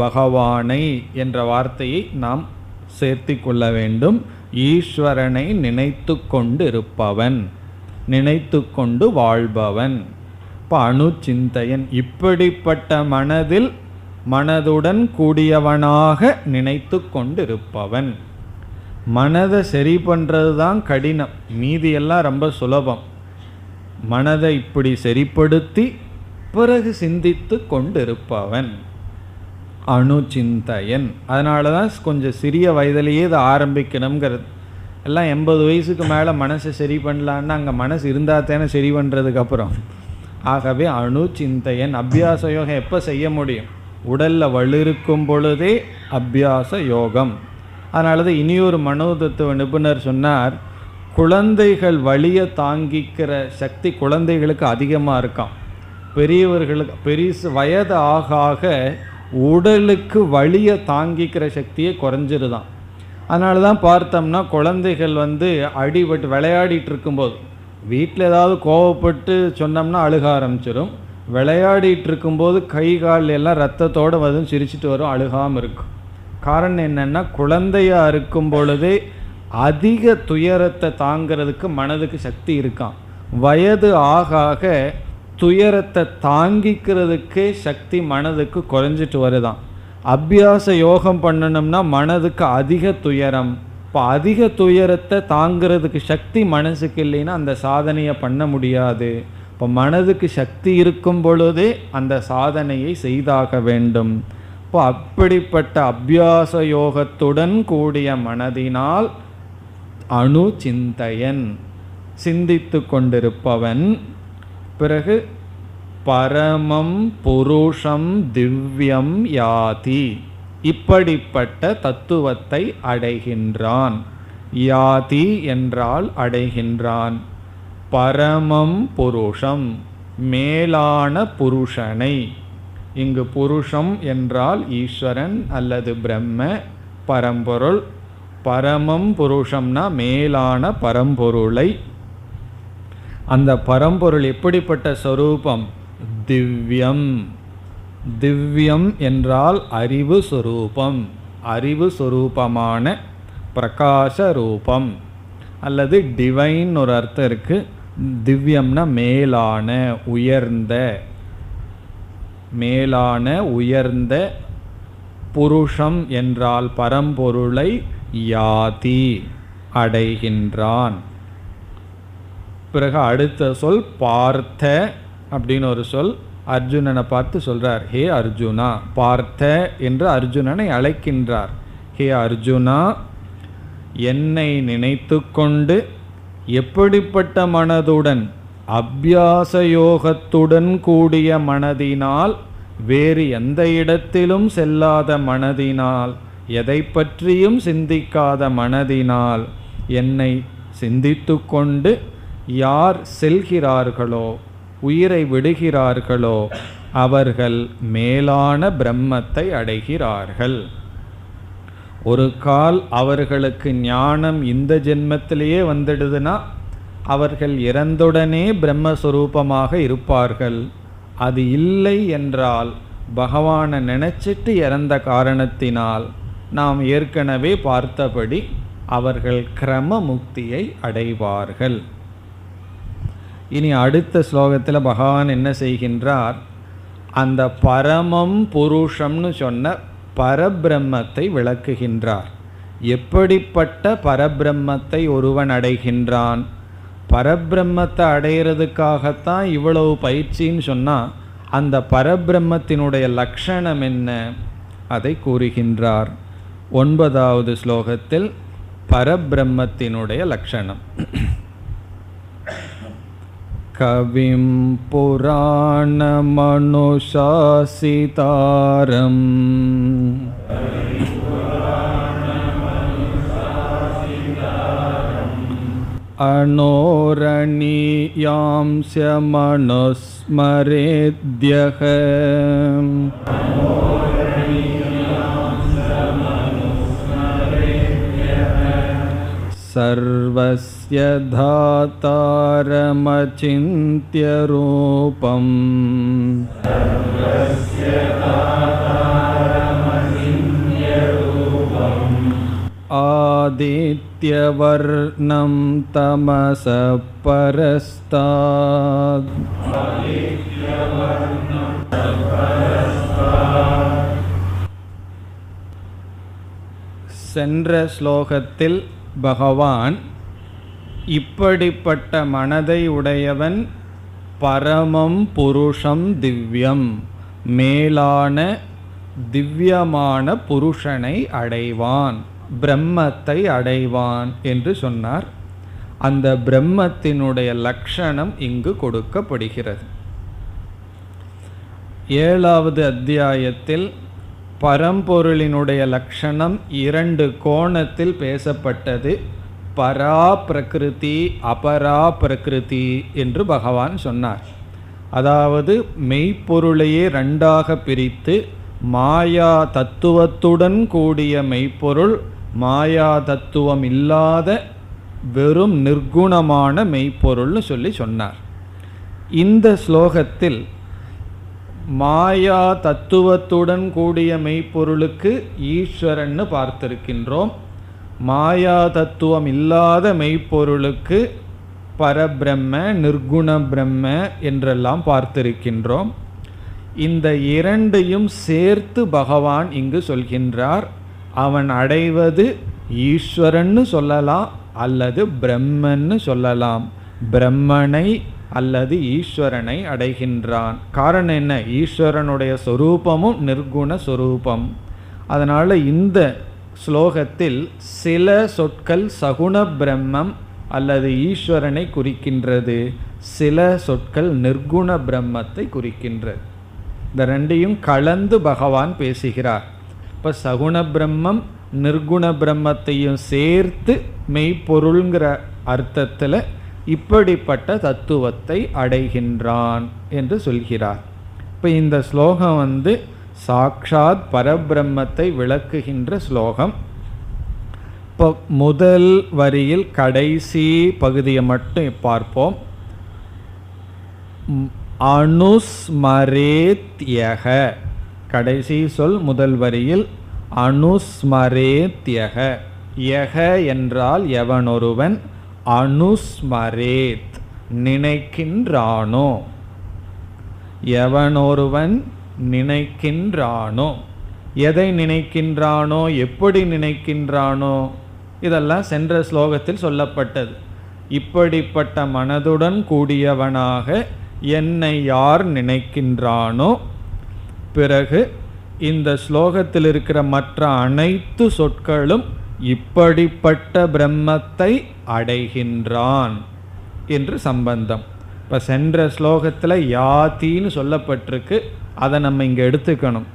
பகவானை என்ற வார்த்தையை நாம் சேர்த்து கொள்ள வேண்டும். ஈஸ்வரனை நினைத்து கொண்டு இருப்பவன், நினைத்து கொண்டு வாழ்பவன். இப்போ அணுசிந்தயன் இப்படிப்பட்ட மனதில் மனதுடன் கூடியவனாக நினைத்து கொண்டிருப்பவன். மனதை சரி பண்ணுறது தான் கடினம், மீதியெல்லாம் ரொம்ப சுலபம். மனதை இப்படி சரிப்படுத்தி பிறகு சிந்தித்து கொண்டிருப்பவன் அணுசிந்தயன். அதனால தான் கொஞ்சம் சிறிய வயதிலேயே இதை ஆரம்பிக்கணுங்கிறது. எல்லாம் 80 வயசுக்கு மேலே மனசை சரி பண்ணலான்னா அங்கே மனசு இருந்தால் தானே சரி பண்ணுறதுக்கப்புறம். ஆகவே அணுசிந்தயன். அபியாச யோகம் எப்போ செய்ய முடியும்? உடலில் வலிருக்கும் பொழுதே அபியாச யோகம். அதனால தான் இனியொரு மனோதத்துவ நிபுணர் சொன்னார், குழந்தைகள் வலியை தாங்கிக்கிற சக்தி குழந்தைகளுக்கு அதிகமாக இருக்காம். பெரியவர்களுக்கு பெரிசு வயது ஆக ஆக உடலுக்கு வலியை தாங்கிக்கிற சக்தியே குறைஞ்சிருதான். அதனால தான் பார்த்தோம்னா குழந்தைகள் அடிபட்டு விளையாடிட்டு இருக்கும்போது, வீட்டில் ஏதாவது கோவப்பட்டு சொன்னோம்னா அழுக ஆரம்பிச்சிடும். விளையாடிட்டு இருக்கும்போது கை கால் எல்லாம் ரத்தத்தோடு வந்து சிரிச்சிட்டு வரும், அழுகாமல் இருக்கும். காரணம் என்னென்னா, குழந்தையாக இருக்கும் பொழுதே அதிக துயரத்தை தாங்கிறதுக்கு மனதுக்கு சக்தி இருக்கான். வயது ஆக ஆக துயரத்தை தாங்கிக்கிறதுக்கே சக்தி மனதுக்கு குறைஞ்சிட்டு வருதான். அபியாச யோகம் பண்ணணும்னா மனதுக்கு அதிக துயரம். இப்போ அதிக துயரத்தை தாங்கிறதுக்கு சக்தி மனசுக்கு இல்லைன்னா அந்த சாதனையை பண்ண முடியாது. இப்போ மனதுக்கு சக்தி இருக்கும் பொழுதே அந்த சாதனையை செய்தாக வேண்டும். இப்போ அப்படிப்பட்ட அபியாச யோகத்துடன் கூடிய மனதினால் அணுசிந்தயன் சிந்தித்து கொண்டிருப்பவன். பிறகு பரமம் புருஷம் திவ்யம் யாதி, இப்படிப்பட்ட தத்துவத்தை அடைகின்றான். யாதி என்றால் அடைகின்றான். பரமம் புருஷம், மேலான புருஷனை. இங்கு புருஷம் என்றால் ஈஸ்வரன் அல்லது பிரம்ம பரம்பொருள். பரமம் புருஷம்னா மேலான பரம்பொருளை. அந்த பரம்பொருள் எப்படிப்பட்ட சொரூபம்? திவ்யம். திவ்யம் என்றால் அறிவு சொரூபம், அறிவு சொரூபமான பிரகாச ரூபம் அல்லது டிவைன் ஒரு அர்த்தம் இருக்கு. திவ்யம்னா மேலான உயர்ந்த, மேலான உயர்ந்த. புருஷம் என்றால் பரம்பொருளை யாதி அடைகின்றான். பிறகு அடுத்த சொல் பார்த்த அப்படின்னு ஒரு சொல். அர்ஜுனனை பார்த்து சொல்றார், ஹே அர்ஜுனா. பார்த்த என்று அர்ஜுனனை அழைக்கின்றார். ஹே அர்ஜுனா, என்னை நினைத்து கொண்டு எப்படிப்பட்ட மனதுடன்? அபியாச யோகத்துடன் கூடிய மனதினால், வேறு எந்த இடத்திலும் செல்லாத மனதினால், எதை பற்றியும் சிந்திக்காத மனதினால் என்னை சிந்தித்து கொண்டு யார் செல்கிறார்களோ, உயிரை விடுகிறார்களோ, அவர்கள் மேலான பிரம்மத்தை அடைகிறார்கள். ஒரு கால் அவர்களுக்கு ஞானம் இந்த ஜென்மத்திலேயே வந்துடுதுன்னா அவர்கள் இறந்துடனே பிரம்மஸ்வரூபமாக இருப்பார்கள். அது இல்லை என்றால் பகவானை நினைச்சிட்டு இறந்த காரணத்தினால் நாம் ஏற்கனவே பார்த்தபடி அவர்கள் கிரம முக்தியை அடைவார்கள். இனி அடுத்த ஸ்லோகத்தில் பகவான் என்ன செய்கின்றார்? அந்த பரமம் புருஷம்னு சொன்ன பரபிரம்மத்தை விளக்குகின்றார். எப்படிப்பட்ட பரபிரம்மத்தை ஒருவன் அடைகின்றான்? பரபிரம்மத்தை அடைகிறதுக்காகத்தான் இவ்வளவு பயிற்சின்னு சொன்னால் அந்த பரபிரம்மத்தினுடைய லட்சணம் என்ன? அதை கூறுகின்றார் 9வது ஸ்லோகத்தில். பரபிரம்மத்தினுடைய லட்சணம். கவிம் புராணமனுசாசிதாரம் அனோரணியாம்ஸ்ய மனுஸ்மரேத்யஹ சர்வஸ்ய தாதாரமசிந்த்ய ரூபம் ஆதித்யவர்ணம் தமஸ பரஸ்தாத். சென்ற ஸ்லோகத்தில் பகவான் இப்படிப்பட்ட மனதை உடையவன் பரமம் புருஷம் திவ்யம், மேலான திவ்யமான புருஷனை அடைவான், பிரம்மத்தை அடைவான் என்று சொன்னார். அந்த பிரம்மத்தினுடைய லட்சணம் இங்கு கொடுக்கப்படுகிறது. 7வது அத்தியாயத்தில் பரம்பொருளினுடைய லட்சணம் 2 கோணத்தில் பேசப்பட்டது. பரா பிரகிருதி, அபரா பிரகிருதி என்று பகவான் சொன்னார். அதாவது மெய்ப்பொருளையே 2ஆக பிரித்து மாயா தத்துவத்துடன் கூடிய மெய்ப்பொருள், மாயா தத்துவம் இல்லாத வெறும் நிர்குணமான மெய்ப்பொருள்னு சொல்லி சொன்னார். இந்த ஸ்லோகத்தில் மாயா தத்துவத்துடன் கூடிய மெய்ப்பொருளுக்கு ஈஸ்வரன்னு பார்த்திருக்கின்றோம். மாயா தத்துவம் இல்லாத மெய்ப்பொருளுக்கு பரபிரம்ம, நிர்குண பிரம்ம என்றெல்லாம் பார்த்திருக்கின்றோம். இந்த 2ஐயும் சேர்த்து பகவான் இங்கு சொல்கின்றார். அவன் அடைவது ஈஸ்வரன்னு சொல்லலாம் அல்லது பிரம்மன்னு சொல்லலாம். பிரம்மனை அல்லது ஈஸ்வரனை அடைகின்றான். காரணம் என்ன? ஈஸ்வரனுடைய சொரூபமும் நிர்குண சொரூபம். அதனால் இந்த ஸ்லோகத்தில் சில சொற்கள் சகுண பிரம்மம் அல்லது ஈஸ்வரனை குறிக்கின்றது, சில சொற்கள் நிர்குண பிரம்மத்தை குறிக்கின்றது. இந்த 2ஐயும் கலந்து பகவான் பேசுகிறார். இப்போ சகுண பிரம்மம் நிர்குண பிரம்மத்தையும் சேர்த்து மெய்ப்பொருள்ங்கிற அர்த்தத்தில் இப்படிப்பட்ட தத்துவத்தை அடைகின்றான் என்று சொல்கிறார். இப்போ இந்த ஸ்லோகம் சாக்ஷாத் பரபிரம்மத்தை விளக்குகின்ற ஸ்லோகம். இப்போ முதல் வரியில் கடைசி பகுதியை மட்டும் பார்ப்போம். அனுஸ்மரேத்யக, கடைசி சொல் முதல் வரியில் அனுஸ்மரேத்யக. யக என்றால் எவனொருவன், அனுஸ்மரேத் நினைக்கின்றானோ, எவனொருவன் நினைக்கின்றானோ. எதை நினைக்கின்றானோ, எப்படி நினைக்கின்றானோ, இதெல்லாம் சென்ற ஸ்லோகத்தில் சொல்லப்பட்டது. இப்படிப்பட்ட மனதுடன் கூடியவனாக என்னை யார் நினைக்கின்றானோ. பிறகு இந்த ஸ்லோகத்தில் இருக்கிற மற்ற அனைத்து சொற்களும் இப்படிப்பட்ட பிரம்மத்தை அடைகின்றான் என்று சம்பந்தம். இப்போ சென்ற ஸ்லோகத்தில் யாத்தின்னு சொல்லப்பட்டிருக்கு, அதை நம்ம இங்கே எடுத்துக்கணும்.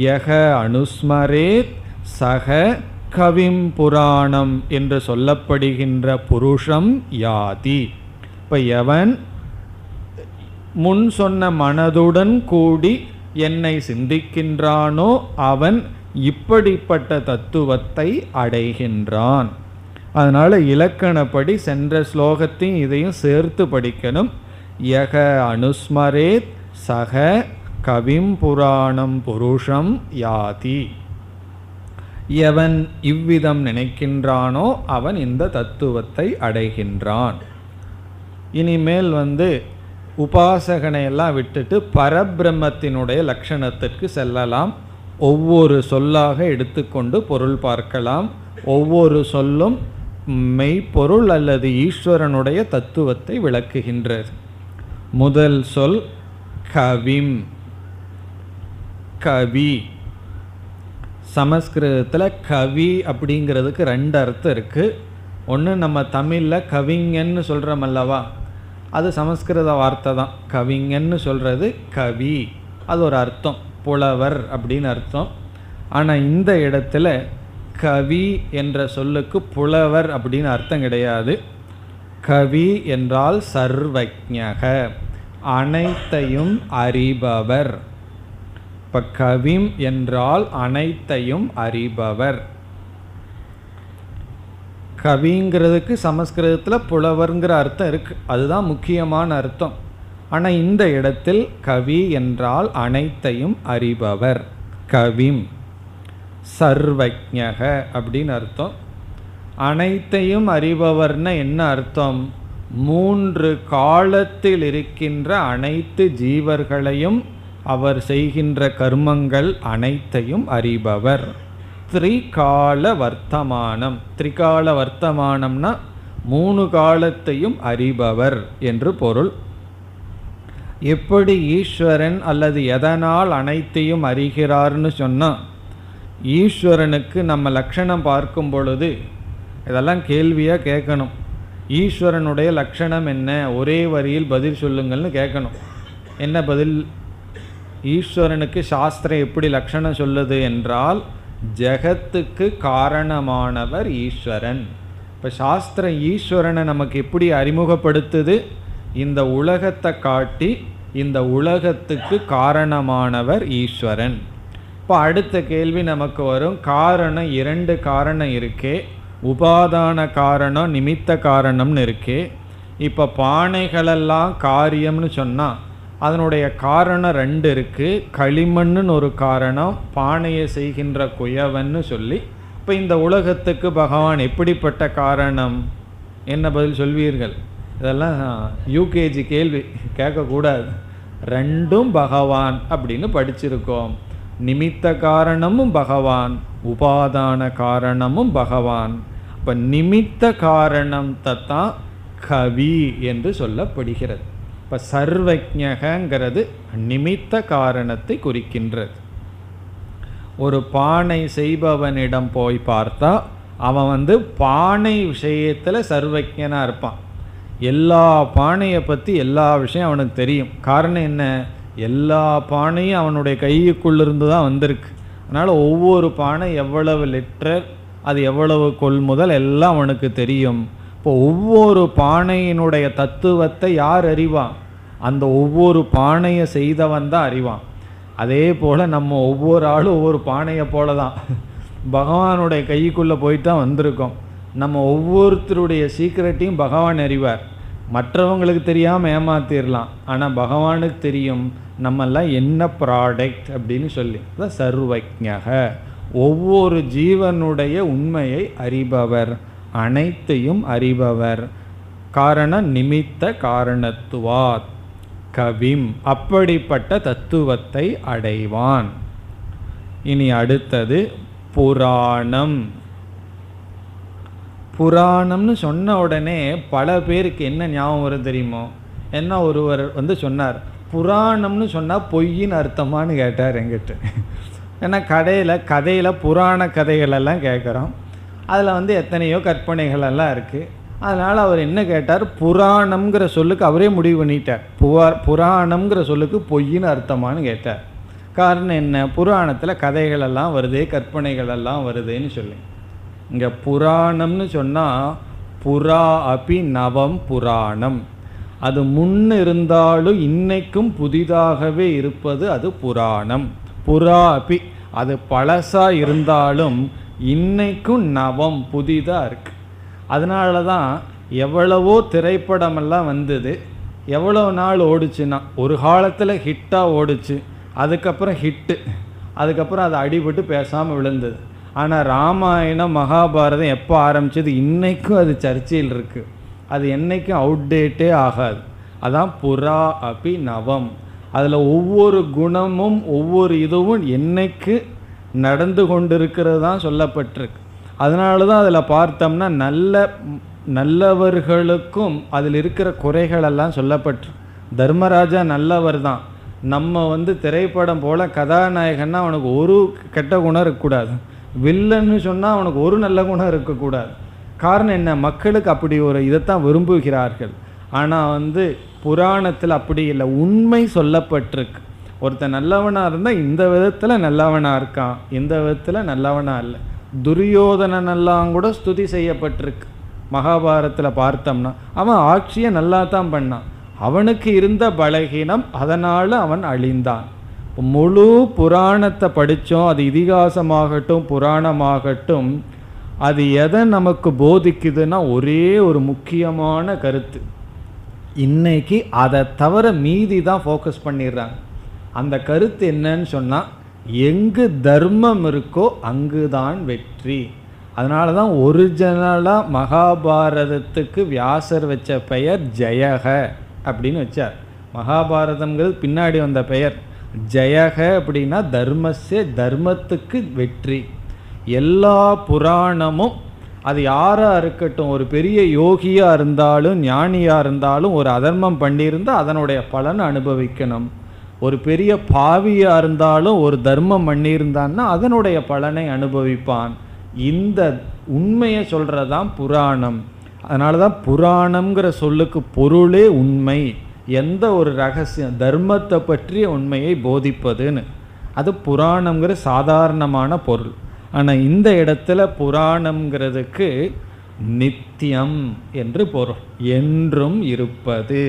யக அனுஸ்மரேத் சக கவிம் புராணம் என்று சொல்லப்படுகின்ற புருஷம் யாதி. இப்போ எவன் முன் சொன்ன மனதுடன் கூடி என்னை சிந்திக்கின்றானோ அவன் இப்படிப்பட்ட தத்துவத்தை அடைகின்றான். அதனால் இலக்கணப்படி சென்ற ஸ்லோகத்தையும் இதையும் சேர்த்து படிக்கணும். யக அனுஸ்மரேத் சக கவிம் புராணம் புருஷம் யாதி. எவன் இவ்விதம் நினைக்கின்றானோ அவன் இந்த தத்துவத்தை அடைகின்றான். இனிமேல் உபாசகனை எல்லாம் விட்டுட்டு பரபிரம்மத்தினுடைய லட்சணத்திற்கு செல்லலாம். ஒவ்வொரு சொல்லாக எடுத்துக்கொண்டு பொருள் பார்க்கலாம். ஒவ்வொரு சொல்லும் மெய்ப்பொருள் அல்லது ஈஸ்வரனுடைய தத்துவத்தை விளக்குகின்றது. முதல் சொல் கவிம். கவி, சமஸ்கிருதத்தில் கவி அப்படிங்கிறதுக்கு ரெண்டு அர்த்தம் இருக்குது. ஒன்று நம்ம தமிழில் கவிஞன்னு சொல்கிறோம் அல்லவா, அது சமஸ்கிருத வார்த்தை தான். கவிஞன்னு சொல்கிறது கவி, அது ஒரு அர்த்தம், புலவர் அப்படின்னு அர்த்தம். ஆனால் இந்த இடத்துல கவி என்ற சொல்லுக்கு புலவர் அப்படின்னு அர்த்தம் கிடையாது. கவி என்றால் சர்வஜ்ஞக, அனைத்தையும் அறிபவர். இப்போ கவிம் என்றால் அனைத்தையும் அறிபவர். கவிங்கிறதுக்கு சமஸ்கிருதத்தில் புலவர்ங்கிற அர்த்தம் இருக்குது, அதுதான் முக்கியமான அர்த்தம். ஆனால் இந்த இடத்தில் கவி என்றால் அனைத்தையும் அறிபவர். கவிம் சர்வஜ்ஞக அப்படின்னு அர்த்தம். அனைத்தையும் அறிபவர்னா என்ன அர்த்தம்? மூன்று காலத்தில் இருக்கின்ற அனைத்து ஜீவர்களையும் அவர் செய்கின்ற கர்மங்கள் அனைத்தையும் அறிபவர். திரிகால வர்த்தமானம். திரிகால வர்த்தமானம்னா மூணு காலத்தையும் அறிபவர் என்று பொருள். எப்படி ஈஸ்வரன் அல்லது எதனால் அனைத்தையும் அறிகிறார்னு சொன்னால், ஈஸ்வரனுக்கு நம்ம லட்சணம் பார்க்கும் பொழுது இதெல்லாம் கேள்வியாக கேட்கணும். ஈஸ்வரனுடைய லட்சணம் என்ன, ஒரே வரியில் பதில் சொல்லுங்கள்னு கேட்கணும். என்ன பதில்? ஈஸ்வரனுக்கு சாஸ்திரம் எப்படி லட்சணம் சொல்லுது என்றால், ஜெகத்துக்கு காரணமானவர் ஈஸ்வரன். இப்போ சாஸ்திரம் ஈஸ்வரனை நமக்கு எப்படி அறிமுகப்படுத்துது? இந்த உலகத்தை காட்டி இந்த உலகத்துக்கு காரணமானவர் ஈஸ்வரன். இப்போ அடுத்த கேள்வி நமக்கு வரும், காரணம் இரண்டு காரணம் இருக்கே, உபாதான காரணம் நிமித்த காரணம்னு இருக்கே. இப்போ பானைகளெல்லாம் காரியம்னு சொன்னால் அதனுடைய காரணம் ரெண்டு இருக்குது. களிமண்ணுன்னு ஒரு காரணம், பானையை செய்கின்ற குயவன்னு சொல்லி. இப்போ இந்த உலகத்துக்கு பகவான் எப்படிப்பட்ட காரணம்? என்ன பதில் சொல்வீர்கள்? இதெல்லாம் யூகேஜி கேள்வி, கேட்கக்கூடாது. ரெண்டும் பகவான் அப்படின்னு படிச்சிருக்கோம். நிமித்த காரணமும் பகவான், உபாதான காரணமும் பகவான். இப்போ நிமித்த காரணத்தை தான் கவி என்று சொல்லப்படுகிறது. இப்போ சர்வஜ்ஞகங்கிறது நிமித்த காரணத்தை குறிக்கின்றது. ஒரு பானை செய்பவனிடம் போய் பார்த்தா அவன் பானை விஷயத்தில் சர்வஜ்ஞனாக இருப்பான். எல்லா பானையை பற்றி எல்லா விஷயம் அவனுக்கு தெரியும். காரணம் என்ன? எல்லா பானையும் அவனுடைய கைக்குள்ளிருந்து தான் வந்திருக்கு. அதனால் ஒவ்வொரு பானை எவ்வளவு லிட்டர், அது எவ்வளவு கொள்முதல் எல்லாம் அவனுக்கு தெரியும். இப்போ ஒவ்வொரு பானையினுடைய தத்துவத்தை யார் அறிவான்? அந்த ஒவ்வொரு பானையை செய்தவன் தான் அறிவான். அதே போல் நம்ம ஒவ்வொரு ஆளும் ஒவ்வொரு பானையை போல தான் பகவானுடைய கைக்குள்ளே போயிட்டு தான் வந்திருக்கோம். நம்ம ஒவ்வொருத்தருடைய சீக்ரெட்டையும் பகவான் அறிவார். மற்றவங்களுக்கு தெரியாமல் ஏமாத்திடலாம், ஆனால் பகவானுக்கு தெரியும் நம்மெல்லாம் என்ன ப்ராடக்ட் அப்படின்னு சொல்லி. அதான் சர்வஜ்ஞக, ஒவ்வொரு ஜீவனுடைய உண்மையை அறிபவர், அனைத்தையும் அறிபவர். காரண நிமித்த காரணத்துவாத் கவிம், அப்படிப்பட்ட தத்துவத்தை அடைவான். இனி அடுத்தது புராணம். புராணம்னு சொன்ன உடனே பல பேருக்கு என்ன ஞாபகம் வரும் தெரியுமோ? என்ன ஒருவர் சொன்னார், புராணம்னு சொன்னால் பொய்ன்னு அர்த்தமானு கேட்டார் என்கிட்ட. ஏன்னா கதையில் புராண கதைகளெல்லாம் கேட்குறோம், அதில் எத்தனையோ கற்பனைகளெல்லாம் இருக்குது. அதனால் அவர் என்ன கேட்டார், புராணம்ங்கிற சொல்லுக்கு அவரே முடிவு பண்ணிட்டார். புராணம்ங்கிற சொல்லுக்கு பொய்ன்னு அர்த்தமானு கேட்டார். காரணம் என்ன? புராணத்தில் கதைகளெல்லாம் வருது, கற்பனைகளெல்லாம் வருதுன்னு சொல்லி. இங்கே புராணம்னு சொன்னால் புரா அபி நவம் புராணம், அது முன்ன இருந்தாலும் இன்னைக்கும் புதிதாகவே இருப்பது அது புராணம். புரா அபி, அது பழசாக இருந்தாலும் இன்னைக்கும் நவம் புதிதாக இருக்குது. அதனால தான் எவ்வளவோ திரைப்படமெல்லாம் வந்தது, எவ்வளோ நாள் ஓடுச்சுன்னா, ஒரு காலத்தில் ஹிட்டாக ஓடுச்சு, அதுக்கப்புறம் ஹிட்டு, அதுக்கப்புறம் அது அடிபட்டு பேசாமல் விழுந்தது. ஆனால் ராமாயணம் மகாபாரதம் எப்போ ஆரம்பிச்சது இன்றைக்கும் அது சர்ச்சையில் இருக்குது, அது என்றைக்கும் அவுட்டேட்டே ஆகாது. அதான் புரா அபி நவம். அதில் ஒவ்வொரு குணமும் ஒவ்வொரு இதுவும் என்னைக்கு நடந்து கொண்டிருக்கிறது தான் சொல்லப்பட்டிருக்கு. அதனால தான் அதில் பார்த்தோம்னா நல்லவர்களுக்கும் அதில் இருக்கிற குறைகளெல்லாம் சொல்லப்பட்டிருக்கு. தர்மராஜா நல்லவர் தான். நம்ம திரைப்படம் போல் கதாநாயகன்னா அவனுக்கு ஒரு கெட்ட குணம் இருக்கக்கூடாது, வில்லன்னு சொன்னால் அவனுக்கு ஒரு நல்ல குணம் இருக்கக்கூடாது. காரணம் என்ன? மக்களுக்கு அப்படி ஒரு இதைத்தான் விரும்புகிறார்கள். ஆனால் புராணத்தில் அப்படி இல்லை, உண்மை சொல்லப்பட்டிருக்கு. ஒருத்தன் நல்லவனாக இருந்தால் இந்த விதத்தில் நல்லவனாக இருக்கான், இந்த விதத்தில் நல்லவனாக இல்லை. துரியோதனெல்லாம் கூட ஸ்துதி செய்யப்பட்டிருக்கு. மகாபாரதத்தில் பார்த்தோம்னா அவன் ஆட்சியை நல்லா தான் பண்ணான், அவனுக்கு இருந்த பலகீனம், அதனால் அவன் அழிந்தான். முழு புராணத்தை படித்தோம், அது இதிகாசமாகட்டும் புராணமாகட்டும், அது எதை நமக்கு போதிக்குதுன்னா ஒரே ஒரு முக்கியமான கருத்து. இன்னைக்கு அதை தவிர மீதி தான் ஃபோக்கஸ் பண்ணிடுறாங்க. அந்த கருத்து என்னன்னு சொன்னால், எங்கு தர்மம் இருக்கோ அங்குதான் வெற்றி. அதனால தான் ஒரிஜினலாக மகாபாரதத்துக்கு வியாசர் வச்ச பெயர் ஜெயக அப்படின்னு வச்சார். மகாபாரதம்ங்கிறது பின்னாடி வந்த பெயர். ஜெயக அப்படின்னா தர்மத்துக்கு வெற்றி. எல்லா புராணமும் அது யாராக இருக்கட்டும், ஒரு பெரிய யோகியாக இருந்தாலும் ஞானியாக இருந்தாலும் ஒரு அதர்மம் பண்ணியிருந்தால் அதனுடைய பலனை அனுபவிக்கணும். ஒரு பெரிய பாவியாக இருந்தாலும் ஒரு தர்மம் பண்ணியிருந்தான்னா அதனுடைய பலனை அனுபவிப்பான். இந்த உண்மையை சொல்கிறதான் புராணம். அதனால தான் புராணம்ங்கிற சொல்லுக்கு பொருளே உண்மை, எந்த ஒரு ரகசியம், தர்மத்தை பற்றிய உண்மையை போதிப்பதுன்னு. அது புராணம்ங்கிற சாதாரணமான பொருள். ஆனால் இந்த இடத்துல புராணம்ங்கிறதுக்கு நித்தியம் என்று பொருள், என்றும் இருப்பது,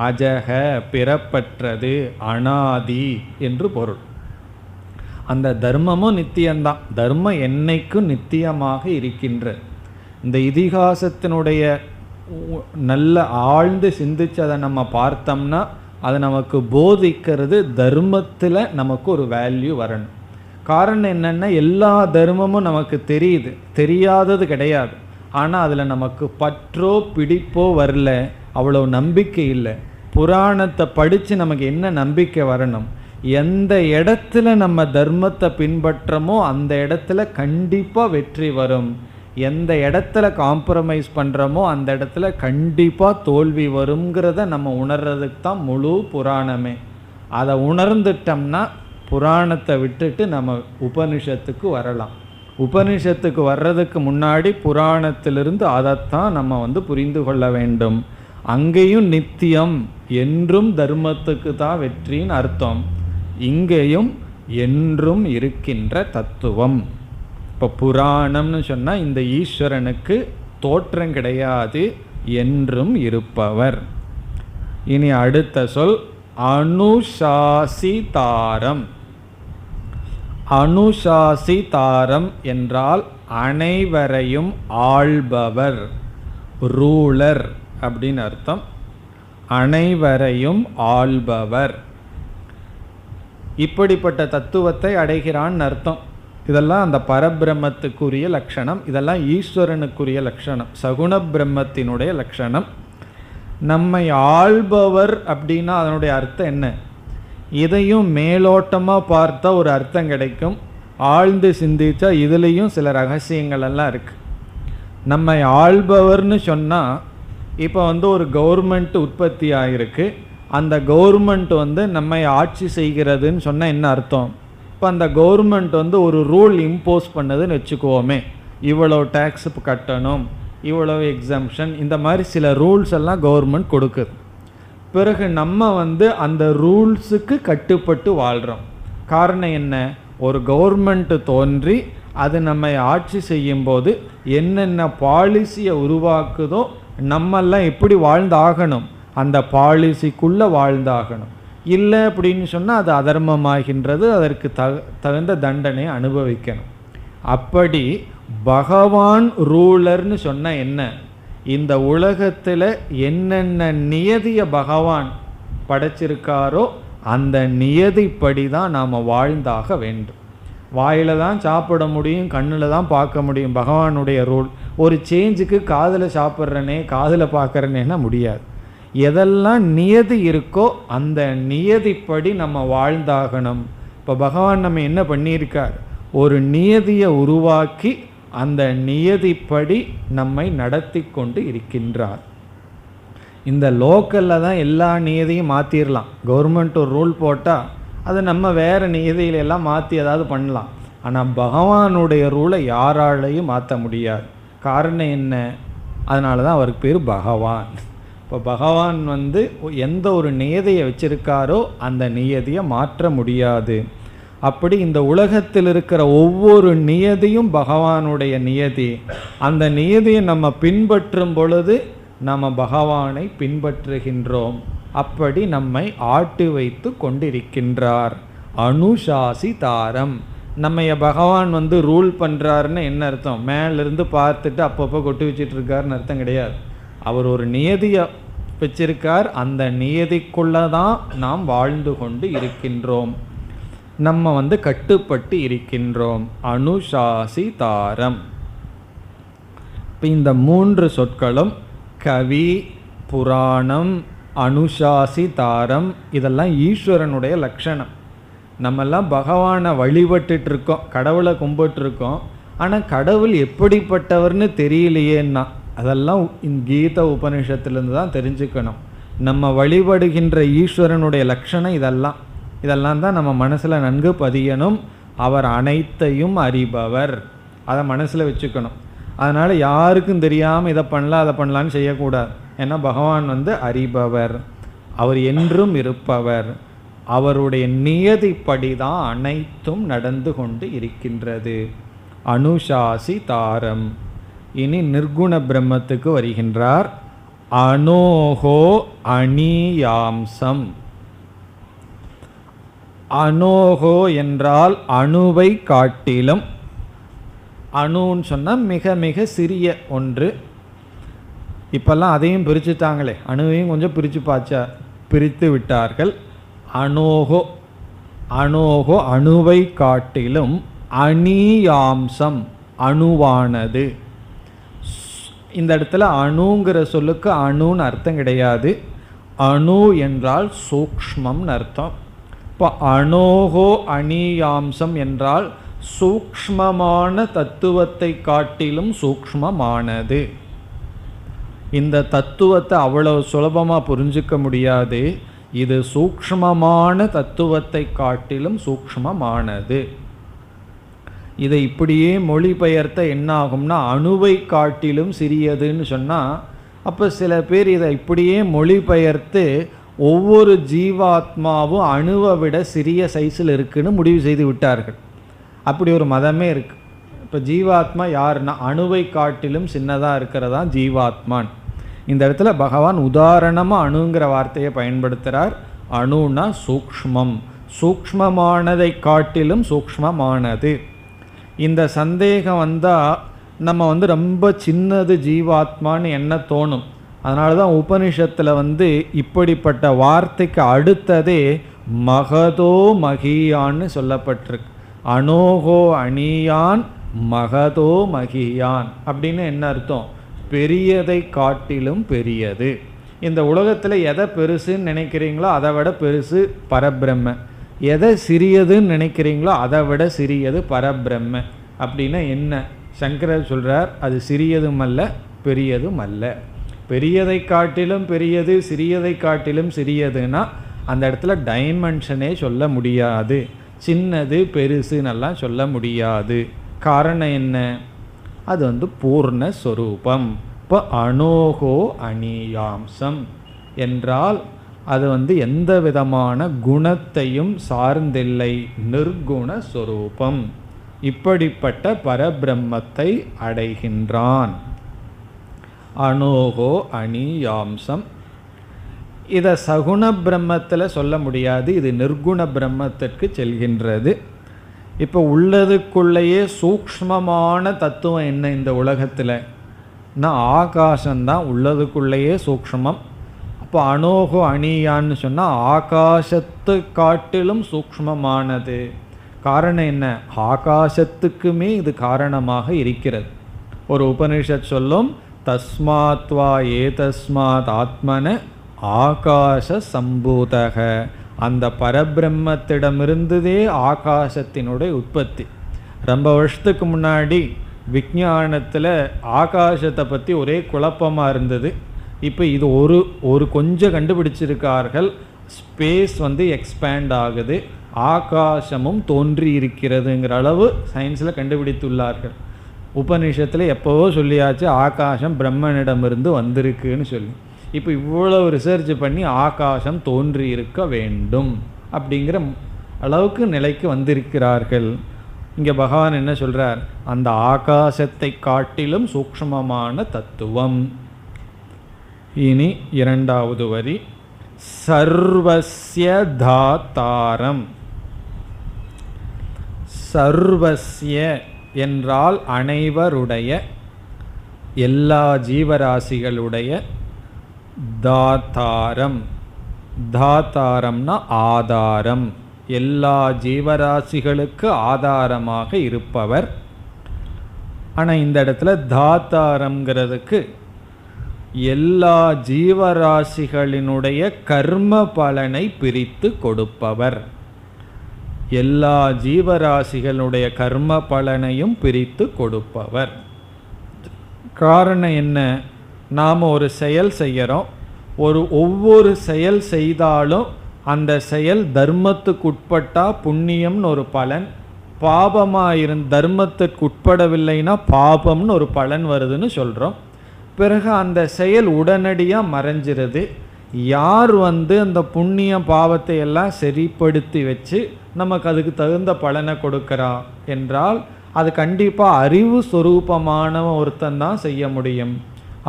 அஜக பிறப்பற்றது, அனாதி என்று பொருள். அந்த தர்மமும் நித்தியம்தான், தர்மம் என்னைக்கும் நித்தியமாக இருக்கின்ற. இந்த இதிகாசத்தினுடைய நல்ல ஆழ்ந்து சிந்திச்சு அதை நம்ம பார்த்தோம்னா அது நமக்கு போதிக்கிறது தர்மத்தில் நமக்கு ஒரு வேல்யூ வரணும். காரணம் என்னென்னா, எல்லா தர்மமும் நமக்கு தெரியுது, தெரியாதது கிடையாது. ஆனால் அதில் நமக்கு பற்றோ பிடிப்போ வரல, அவ்வளோ நம்பிக்கை இல்லை. புராணத்தை படித்து நமக்கு என்ன நம்பிக்கை வரணும்? எந்த இடத்துல நம்ம தர்மத்தை பின்பற்றமோ அந்த இடத்துல கண்டிப்பாக வெற்றி வரும். எந்த இடத்துல காம்ப்ரமைஸ் பண்ணுறோமோ அந்த இடத்துல கண்டிப்பாக தோல்வி வருங்கிறத நம்ம உணர்றதுக்கு தான் முழு புராணமே. அதை உணர்ந்துட்டோம்னா புராணத்தை விட்டுட்டு நம்ம உபனிஷத்துக்கு வரலாம். உபனிஷத்துக்கு வர்றதுக்கு முன்னாடி புராணத்திலிருந்து அதைத்தான் நம்ம புரிந்து கொள்ள வேண்டும். அங்கேயும் நித்தியம், என்றும் தர்மத்துக்கு தான் வெற்றின்னு அர்த்தம். இங்கேயும் என்றும் இருக்கின்ற தத்துவம். இப்போ புராணம்னு சொன்னால் இந்த ஈஸ்வரனுக்கு தோற்றம் கிடையாது, என்றும் இருப்பவர். இனி அடுத்த சொல் அனுசாசிதாரம். அனுசாசிதாரம் என்றால் அனைவரையும் ஆள்பவர், ரூலர் அப்படின்னு அர்த்தம். அனைவரையும் ஆள்பவர், இப்படிப்பட்ட தத்துவத்தை அடைகிறான் அர்த்தம். இதெல்லாம் அந்த பரபிரம்மத்துக்குரிய லட்சணம், இதெல்லாம் ஈஸ்வரனுக்குரிய லட்சணம், சகுண பிரம்மத்தினுடைய லட்சணம். நம்மை ஆள்பவர் அப்படின்னா அதனுடைய அர்த்தம் என்ன? இதையும் மேலோட்டமாக பார்த்தா ஒரு அர்த்தம் கிடைக்கும், ஆழ்ந்து சிந்திச்சா இதுலேயும் சில ரகசியங்கள் எல்லாம் இருக்குது. நம்மை ஆள்பவர்னு சொன்னால், இப்போ ஒரு கவர்மெண்ட் உற்பத்தி ஆகிருக்கு, அந்த கவர்மெண்ட் நம்மை ஆட்சி செய்கிறதுன்னு சொன்னால் என்ன அர்த்தம்? இப்போ அந்த கவர்மெண்ட் ஒரு ரூல் இம்போஸ் பண்ணதுன்னு வச்சுக்குவோமே, இவ்வளோ டேக்ஸ் கட்டணும், இவ்வளோ எக்ஸம்ஷன், இந்த மாதிரி சில ரூல்ஸ் எல்லாம் கவர்மெண்ட் கொடுக்குது. பிறகு நம்ம அந்த ரூல்ஸுக்கு கட்டுப்பட்டு வாழ்கிறோம். காரணம் என்ன? ஒரு கவர்மெண்ட் தோன்றி அது நம்மை ஆட்சி செய்யும்போது என்னென்ன பாலிசியை உருவாக்குதோ நம்மெல்லாம் எப்படி வாழ்ந்தாகணும், அந்த பாலிசிக்குள்ளே வாழ்ந்தாகணும். இல்லை அப்படின்னு சொன்னால் அது அதர்மமாகின்றது, அதற்கு தகுந்த தண்டனை அனுபவிக்கணும். அப்படி பகவான் ரூலர்னு சொன்ன என்ன, இந்த உலகத்தில் என்னென்ன நியதியை பகவான் படைச்சிருக்காரோ அந்த நியதிப்படி தான் நாம் வாழ்ந்தாக வேண்டும். வாயில் தான் சாப்பிட முடியும், கண்ணில் தான் பார்க்க முடியும், பகவானுடைய ரூல். ஒரு சேஞ்சுக்கு காதில் சாப்பிட்றனே காதில் பார்க்குறனேன்னா முடியாது. எதெல்லாம் நியதி இருக்கோ அந்த நியதிப்படி நம்ம வாழ்ந்தாகணும். இப்போ பகவான் நம்ம என்ன பண்ணியிருக்கார், ஒரு நியதியை உருவாக்கி அந்த நியதிப்படி நம்மை நடத்தி கொண்டு இருக்கின்றார். இந்த லோக்கலில் தான் எல்லா நியதியும் மாற்றிடலாம். கவர்மெண்ட் ஒரு ரூல் போட்டால் அதை நம்ம வேறு நியதியிலெல்லாம் மாற்றி ஏதாவது பண்ணலாம். ஆனால் பகவானுடைய ரூலை யாராலையும் மாற்ற முடியாது. காரணம் என்ன? அதனால தான் அவருக்கு பேர் பகவான். இப்போ பகவான் எந்த ஒரு நியதியை வச்சிருக்காரோ அந்த நியதியை மாற்ற முடியாது. அப்படி இந்த உலகத்தில் இருக்கிற ஒவ்வொரு நியதியும் பகவானுடைய நியதி. அந்த நியதியை நம்ம பின்பற்றும் பொழுது நம்ம பகவானை பின்பற்றுகின்றோம். அப்படி நம்மை ஆட்டு வைத்து கொண்டிருக்கின்றார். அனுசாசிதாரம். நம்ம பகவான் ரூல் பண்ணுறாருன்னு என்ன அர்த்தம்? மேலிருந்து பார்த்துட்டு அப்பப்போ கொட்டு வச்சிட்டு இருக்காருன்னு அர்த்தம் கிடையாது. அவர் ஒரு நியதியை வச்சிருக்கார், அந்த நியதிக்குள்ளே தான் நாம் வாழ்ந்து கொண்டு இருக்கின்றோம். நம்ம கட்டுப்பட்டு இருக்கின்றோம். அனுசாசிதாரம். இப்போ இந்த 3 சொற்களும் கவி, புராணம், அனுசாசிதாரம் இதெல்லாம் ஈஸ்வரனுடைய லட்சணம். நம்மெல்லாம் பகவானை வழிபட்டுட்டு இருக்கோம், கடவுளை கும்பிட்டுருக்கோம். ஆனால் கடவுள் எப்படிப்பட்டவர்னு தெரியலையேன்னா அதெல்லாம் கீத உபனிஷத்துலேருந்து தான் தெரிஞ்சுக்கணும். நம்ம வழிபடுகின்ற ஈஸ்வரனுடைய லட்சணம் இதெல்லாம் தான் நம்ம மனசில் நன்கு பதியணும். அவர் அனைத்தையும் அறிபவர், அதை மனசில் வச்சுக்கணும். அதனால் யாருக்கும் தெரியாமல் இதை பண்ணலாம் அதை பண்ணலான்னு செய்யக்கூடாது. ஏன்னா பகவான் அறிபவர், அவர் என்றும் இருப்பவர், அவருடைய நியதிப்படி தான் அனைத்தும் நடந்து கொண்டு இருக்கின்றது. அனுசாசிதாரம். இனி நிர்குண பிரம்மத்துக்கு வருகின்றார். அனோகோ அணியாம்சம். அனோகோ என்றால் அணுவை காட்டிலும். அணுன்னு சொன்னால் மிக மிக சிறிய ஒன்று. இப்பெல்லாம் அதையும் பிரிச்சுட்டாங்களே, அணுவையும் கொஞ்சம் பிரித்து விட்டார்கள். அனோகோ, அனோகோ அணுவை காட்டிலும் அணியாம்சம் அணுவானது. இந்த இடத்துல அணுங்கிற சொல்லுக்கு அணுன்னு அர்த்தம் கிடையாது. அணு என்றால் சூக்ஷ்மம்னு அர்த்தம். இப்போ அனோகோ அணியாம்சம் என்றால் சூக்ஷ்மமான தத்துவத்தை காட்டிலும் சூக்ஷ்மமானது. இந்த தத்துவத்தை அவ்வளவு சுலபமாக புரிஞ்சிக்க முடியாது. இது சூக்ஷ்மமான தத்துவத்தை காட்டிலும் சூக்ஷ்மமானது. இதை இப்படியே மொழிபெயர்த்த என்ன ஆகும்னா அணுவை காட்டிலும் சிறியதுன்னு சொன்னால், அப்போ சில பேர் இதை இப்படியே மொழிபெயர்த்து ஒவ்வொரு ஜீவாத்மாவும் அணுவை விட சிறிய சைஸில் இருக்குன்னு முடிவு செய்து விட்டார்கள். அப்படி ஒரு மதமே இருக்குது. இப்போ ஜீவாத்மா யாருன்னா அணுவை காட்டிலும் சின்னதாக இருக்கிறதா ஜீவாத்மான். இந்த இடத்துல பகவான் உதாரணமாக அணுங்கிற வார்த்தையை பயன்படுத்துகிறார். அணுனா சூக்ஷ்மம், சூக்ஷ்மமானதை காட்டிலும் சூக்ஷ்மமானது. இந்த சந்தேகம் வந்தால் நம்ம ரொம்ப சின்னது ஜீவாத்மான்னு என்ன தோணும். அதனால தான் உபனிஷத்தில் இப்படிப்பட்ட வார்த்தைக்கு அடுத்ததே மகதோ மகியான்னு சொல்லப்பட்டிருக்கு. அனோகோ அணியான் மகதோ மகியான் அப்படின்னு என்ன அர்த்தம்? பெரியதை காட்டிலும் பெரியது. இந்த உலகத்தில் எதை பெருசுன்னு நினைக்கிறீங்களோ அதை விட பெருசு பரபிரம்ம, எதை சிறியதுன்னு நினைக்கிறீங்களோ அதை விட சிறியது பரபிரம்ம. அப்படின்னா என்ன? சங்கரர் சொல்கிறார், அது சிறியதும் அல்ல பெரியதும் அல்ல. பெரியதை காட்டிலும் பெரியது, சிறியதை காட்டிலும் சிறியதுன்னா அந்த இடத்துல டைமென்ஷனே சொல்ல முடியாது. சின்னது பெருசுன்னெல்லாம் சொல்ல முடியாது. காரணம் என்ன? அது பூர்ணஸ்வரூபம். இப்போ அனோகோ அணியாம்சம் என்றால் அது எந்த விதமான குணத்தையும் சார்ந்தில்லை, நிர்குணஸ்வரூபம். இப்படிப்பட்ட பரபிரம்மத்தை அடைகின்றான். அனோகோ அணியாம்சம். இதை சகுண பிரம்மத்தில் சொல்ல முடியாது, இது நிர்குண பிரம்மத்திற்கு செல்கின்றது. இப்போ உள்ளதுக்குள்ளேயே சூக்ஷ்மமான தத்துவம் என்ன இந்த உலகத்தில்? ஆகாசம்தான் உள்ளதுக்குள்ளேயே சூக்ஷ்மம். அப்போ அனோகோ அணியான்னு சொன்னால் ஆகாசத்தை காட்டிலும் சூக்ஷ்மமானது. காரணம் என்ன? ஆகாசத்துக்குமே இது காரணமாக இருக்கிறது. ஒரு உபனிஷத் சொல்லும், தஸ்மாத்வா ஏதஸ்மாத் ஆத்மன ஆகாச சம்பூதக. அந்த பரபிரம்மத்திடமிருந்ததே ஆகாசத்தினுடைய உற்பத்தி. ரொம்ப வருஷத்துக்கு முன்னாடி விஞ்ஞானத்தில் ஆகாசத்தை பற்றி ஒரே குழப்பமாக இருந்தது. இப்போ இது ஒரு கொஞ்சம் கண்டுபிடிச்சிருக்கார்கள். ஸ்பேஸ் எக்ஸ்பேண்ட் ஆகுது, ஆகாசமும் தோன்றி இருக்கிறதுங்கிற அளவு சயின்ஸில் கண்டுபிடித்துள்ளார்கள். உபநிஷத்தில் எப்போவோ சொல்லியாச்சு ஆகாசம் பிரம்மனிடமிருந்து வந்திருக்குன்னு சொல்லி. இப்போ இவ்வளவு ரிசர்ச் பண்ணி ஆகாசம் தோன்றி இருக்க வேண்டும் அப்படிங்கிற அளவுக்கு நிலைக்கு வந்திருக்கிறார்கள். இங்கே பகவான் என்ன சொல்கிறார்? அந்த ஆகாசத்தை காட்டிலும் சூக்ஷ்மமான தத்துவம். இனி இரண்டாவது வரி, சர்வஸ்ய தாத்தாரம். சர்வஸ்ய என்றால் அனைவருடைய, எல்லா ஜீவராசிகளுடைய. தாத்தாரம், தாத்தாரம்னா ஆதாரம், எல்லா ஜீவராசிகளுக்கு ஆதாரமாக இருப்பவர். ஆனால் இந்த இடத்துல தாத்தாரம்ங்கிறதுக்கு எல்லா ஜீவராசிகளினுடைய கர்ம பலனை பிரித்து கொடுப்பவர். எல்லா ஜீவராசிகளுடைய கர்ம பலனையும் பிரித்து கொடுப்பவர். காரணம் என்ன? நாம் ஒரு செயல் செய்கிறோம். ஒவ்வொரு செயல் செய்தாலும் அந்த செயல் தர்மத்துக்கு உட்பட்டால் புண்ணியம்னு ஒரு பலன், பாபமாக தர்மத்துக்கு உட்படவில்லைன்னா பாபம்னு ஒரு பலன் வருதுன்னு சொல்கிறோம். பிறகு அந்த செயல் உடனடியாக மறைஞ்சிருது. யார் அந்த புண்ணியம் பாவத்தை எல்லாம் சரிப்படுத்தி வச்சு நமக்கு அதுக்கு தகுந்த பலனை கொடுக்கிறா என்றால் அது கண்டிப்பாக அறிவு ஸ்வரூபமானவன் ஒருத்தன் தான் செய்ய முடியும்.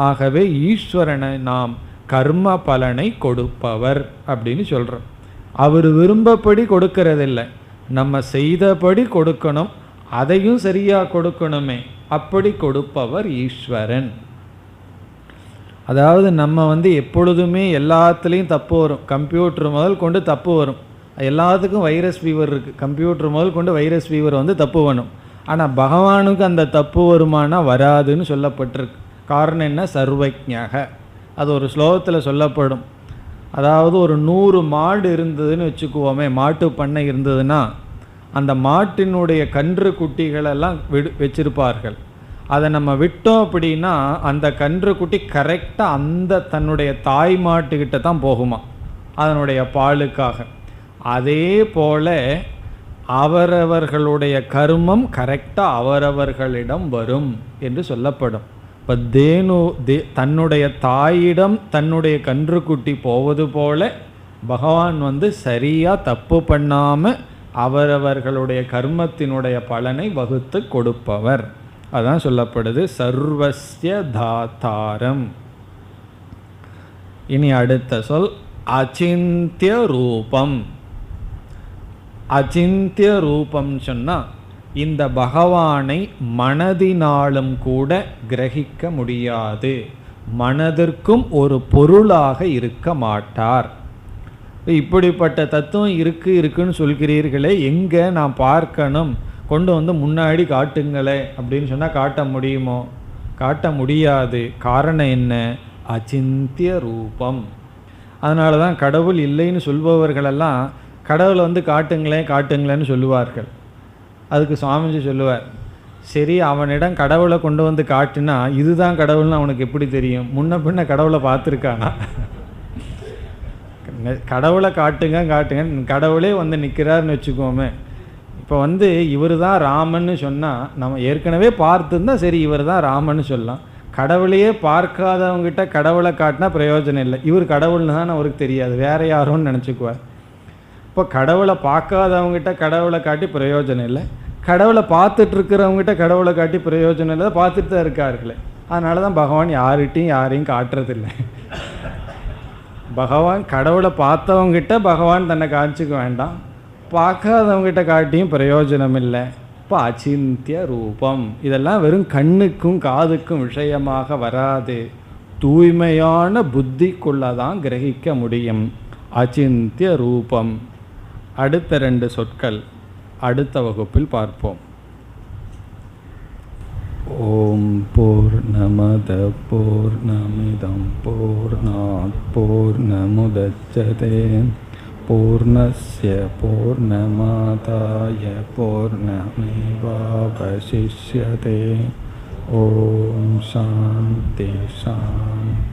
ஆகவே ஈஸ்வரனை நாம் கர்ம பலனை கொடுப்பவர் அப்படின்னு சொல்கிறோம். அவர் விரும்பப்படி கொடுக்கறதில்லை, நம்ம செய்தபடி கொடுக்கணும், அதையும் சரியாக கொடுக்கணுமே, அப்படி கொடுப்பவர் ஈஸ்வரன். அதாவது நம்ம எப்பொழுதுமே எல்லாத்துலேயும் தப்பு வரும். கம்ப்யூட்டர் முதல் கொண்டு தப்பு வரும். எல்லாத்துக்கும் வைரஸ் ஃபீவர் இருக்குது. கம்ப்யூட்டர் முதல் கொண்டு வைரஸ் ஃபீவர் தப்பு வரும். ஆனால் பகவானுக்கு அந்த தப்பு வருமானா வராதுன்னு சொல்லப்பட்டிருக்கு. காரணம் என்ன? சர்வஜ்ஞக. அது ஒரு ஸ்லோகத்தில் சொல்லப்படும். அதாவது ஒரு 100 மாடு இருந்ததுன்னு வச்சுக்குவோமே, மாட்டு பண்ணை இருந்ததுன்னா அந்த மாட்டினுடைய கன்று குட்டிகளெல்லாம் வச்சிருப்பார்கள். அதை நம்ம விட்டோம் அப்படின்னா அந்த கன்று குட்டி கரெக்டாக அந்த தன்னுடைய தாய் மாட்டுக்கிட்ட தான் போகுமா அதனுடைய பாலுக்காக. அதே போல் அவரவர்களுடைய கர்மம் கரெக்டாக அவரவர்களிடம் வரும் என்று சொல்லப்படும். இப்போ தன்னுடைய தாயிடம் தன்னுடைய கன்றுக்குட்டி போவது போல பகவான் சரியாக தப்பு பண்ணாமல் அவரவர்களுடைய கர்மத்தினுடைய பலனை வகுத்து கொடுப்பவர். அதான் சொல்லப்படுது சர்வஸ்ய தாத்தாரம். இனி அடுத்த சொல் அசிந்திய ரூபம். அசிந்திய ரூபம் சொன்னா இந்த பகவானை மனதினாலும் கூட கிரகிக்க முடியாது, மனதிற்கும் ஒரு பொருளாக இருக்க மாட்டார். இப்படிப்பட்ட தத்துவம் இருக்குன்னு சொல்கிறீர்களே, எங்கே நான் பார்க்கணும், கொண்டு வந்து முன்னாடி காட்டுங்களே அப்படின்னு சொன்னால் காட்ட முடியுமோ? காட்ட முடியாது. காரணம் என்ன? அசிந்திய ரூபம். அதனால தான் கடவுள் இல்லைன்னு சொல்பவர்களெல்லாம் கடவுளை வந்து காட்டுங்களேன்னு சொல்லுவார்கள். அதுக்கு சுவாமிஜி சொல்லுவார், சரி அவனிடம் கடவுளை கொண்டு வந்து காட்டுனா இதுதான் கடவுள்னு அவனுக்கு எப்படி தெரியும்? முன்ன பின்ன கடவுளை பார்த்துருக்கானா? கடவுளை காட்டுங்க கடவுளே வந்து நிற்கிறாருன்னு வச்சுக்கோமே. இப்போ வந்து இவர் தான் ராமன்னு சொன்னால் நம்ம ஏற்கனவே பார்த்துருந்தா சரி இவர் தான் ராமன்னு சொல்லலாம். கடவுளையே பார்க்காதவங்ககிட்ட கடவுளை காட்டினா பிரயோஜனம் இல்லை. இவர் கடவுள்னு தான் அவருக்கு தெரியாது, வேற யாரோன்னு நினச்சிக்குவார். இப்போ கடவுளை பார்க்காதவங்ககிட்ட கடவுளை காட்டி பிரயோஜனம் இல்லை, கடவுளை பார்த்துட்டு இருக்கிறவங்ககிட்ட கடவுளை காட்டி பிரயோஜனம் இல்லை, பார்த்துட்டு தான் இருக்கார்களே. அதனால தான் பகவான் யாரையும் காட்டுறதில்லை. பகவான் கடவுளை பார்த்தவங்கிட்ட பகவான் தன்னை காமிச்சிக்க வேண்டாம், பார்க்காதவங்கிட்ட காட்டியும் பிரயோஜனம் இல்லை. இப்போ அசிந்திய ரூபம் இதெல்லாம் வெறும் கண்ணுக்கும் காதுக்கும் விஷயமாக வராது, தூய்மையான புத்திக்குள்ளதான் கிரகிக்க முடியும். அசிந்திய ரூபம். அடுத்த 2 சொற்கள் அடுத்த வகுப்பில் பார்ப்போம். ஓம் பூர்ணமத பூர்ணமிதம் பூர்ணாத் பூர்ணமுதச்யதே பூர்ணஸ்ய பூர்ணமாதாய பூர்ணமேவாவசிஷ்யதே. ஓம் சாந்தி சாந்தி.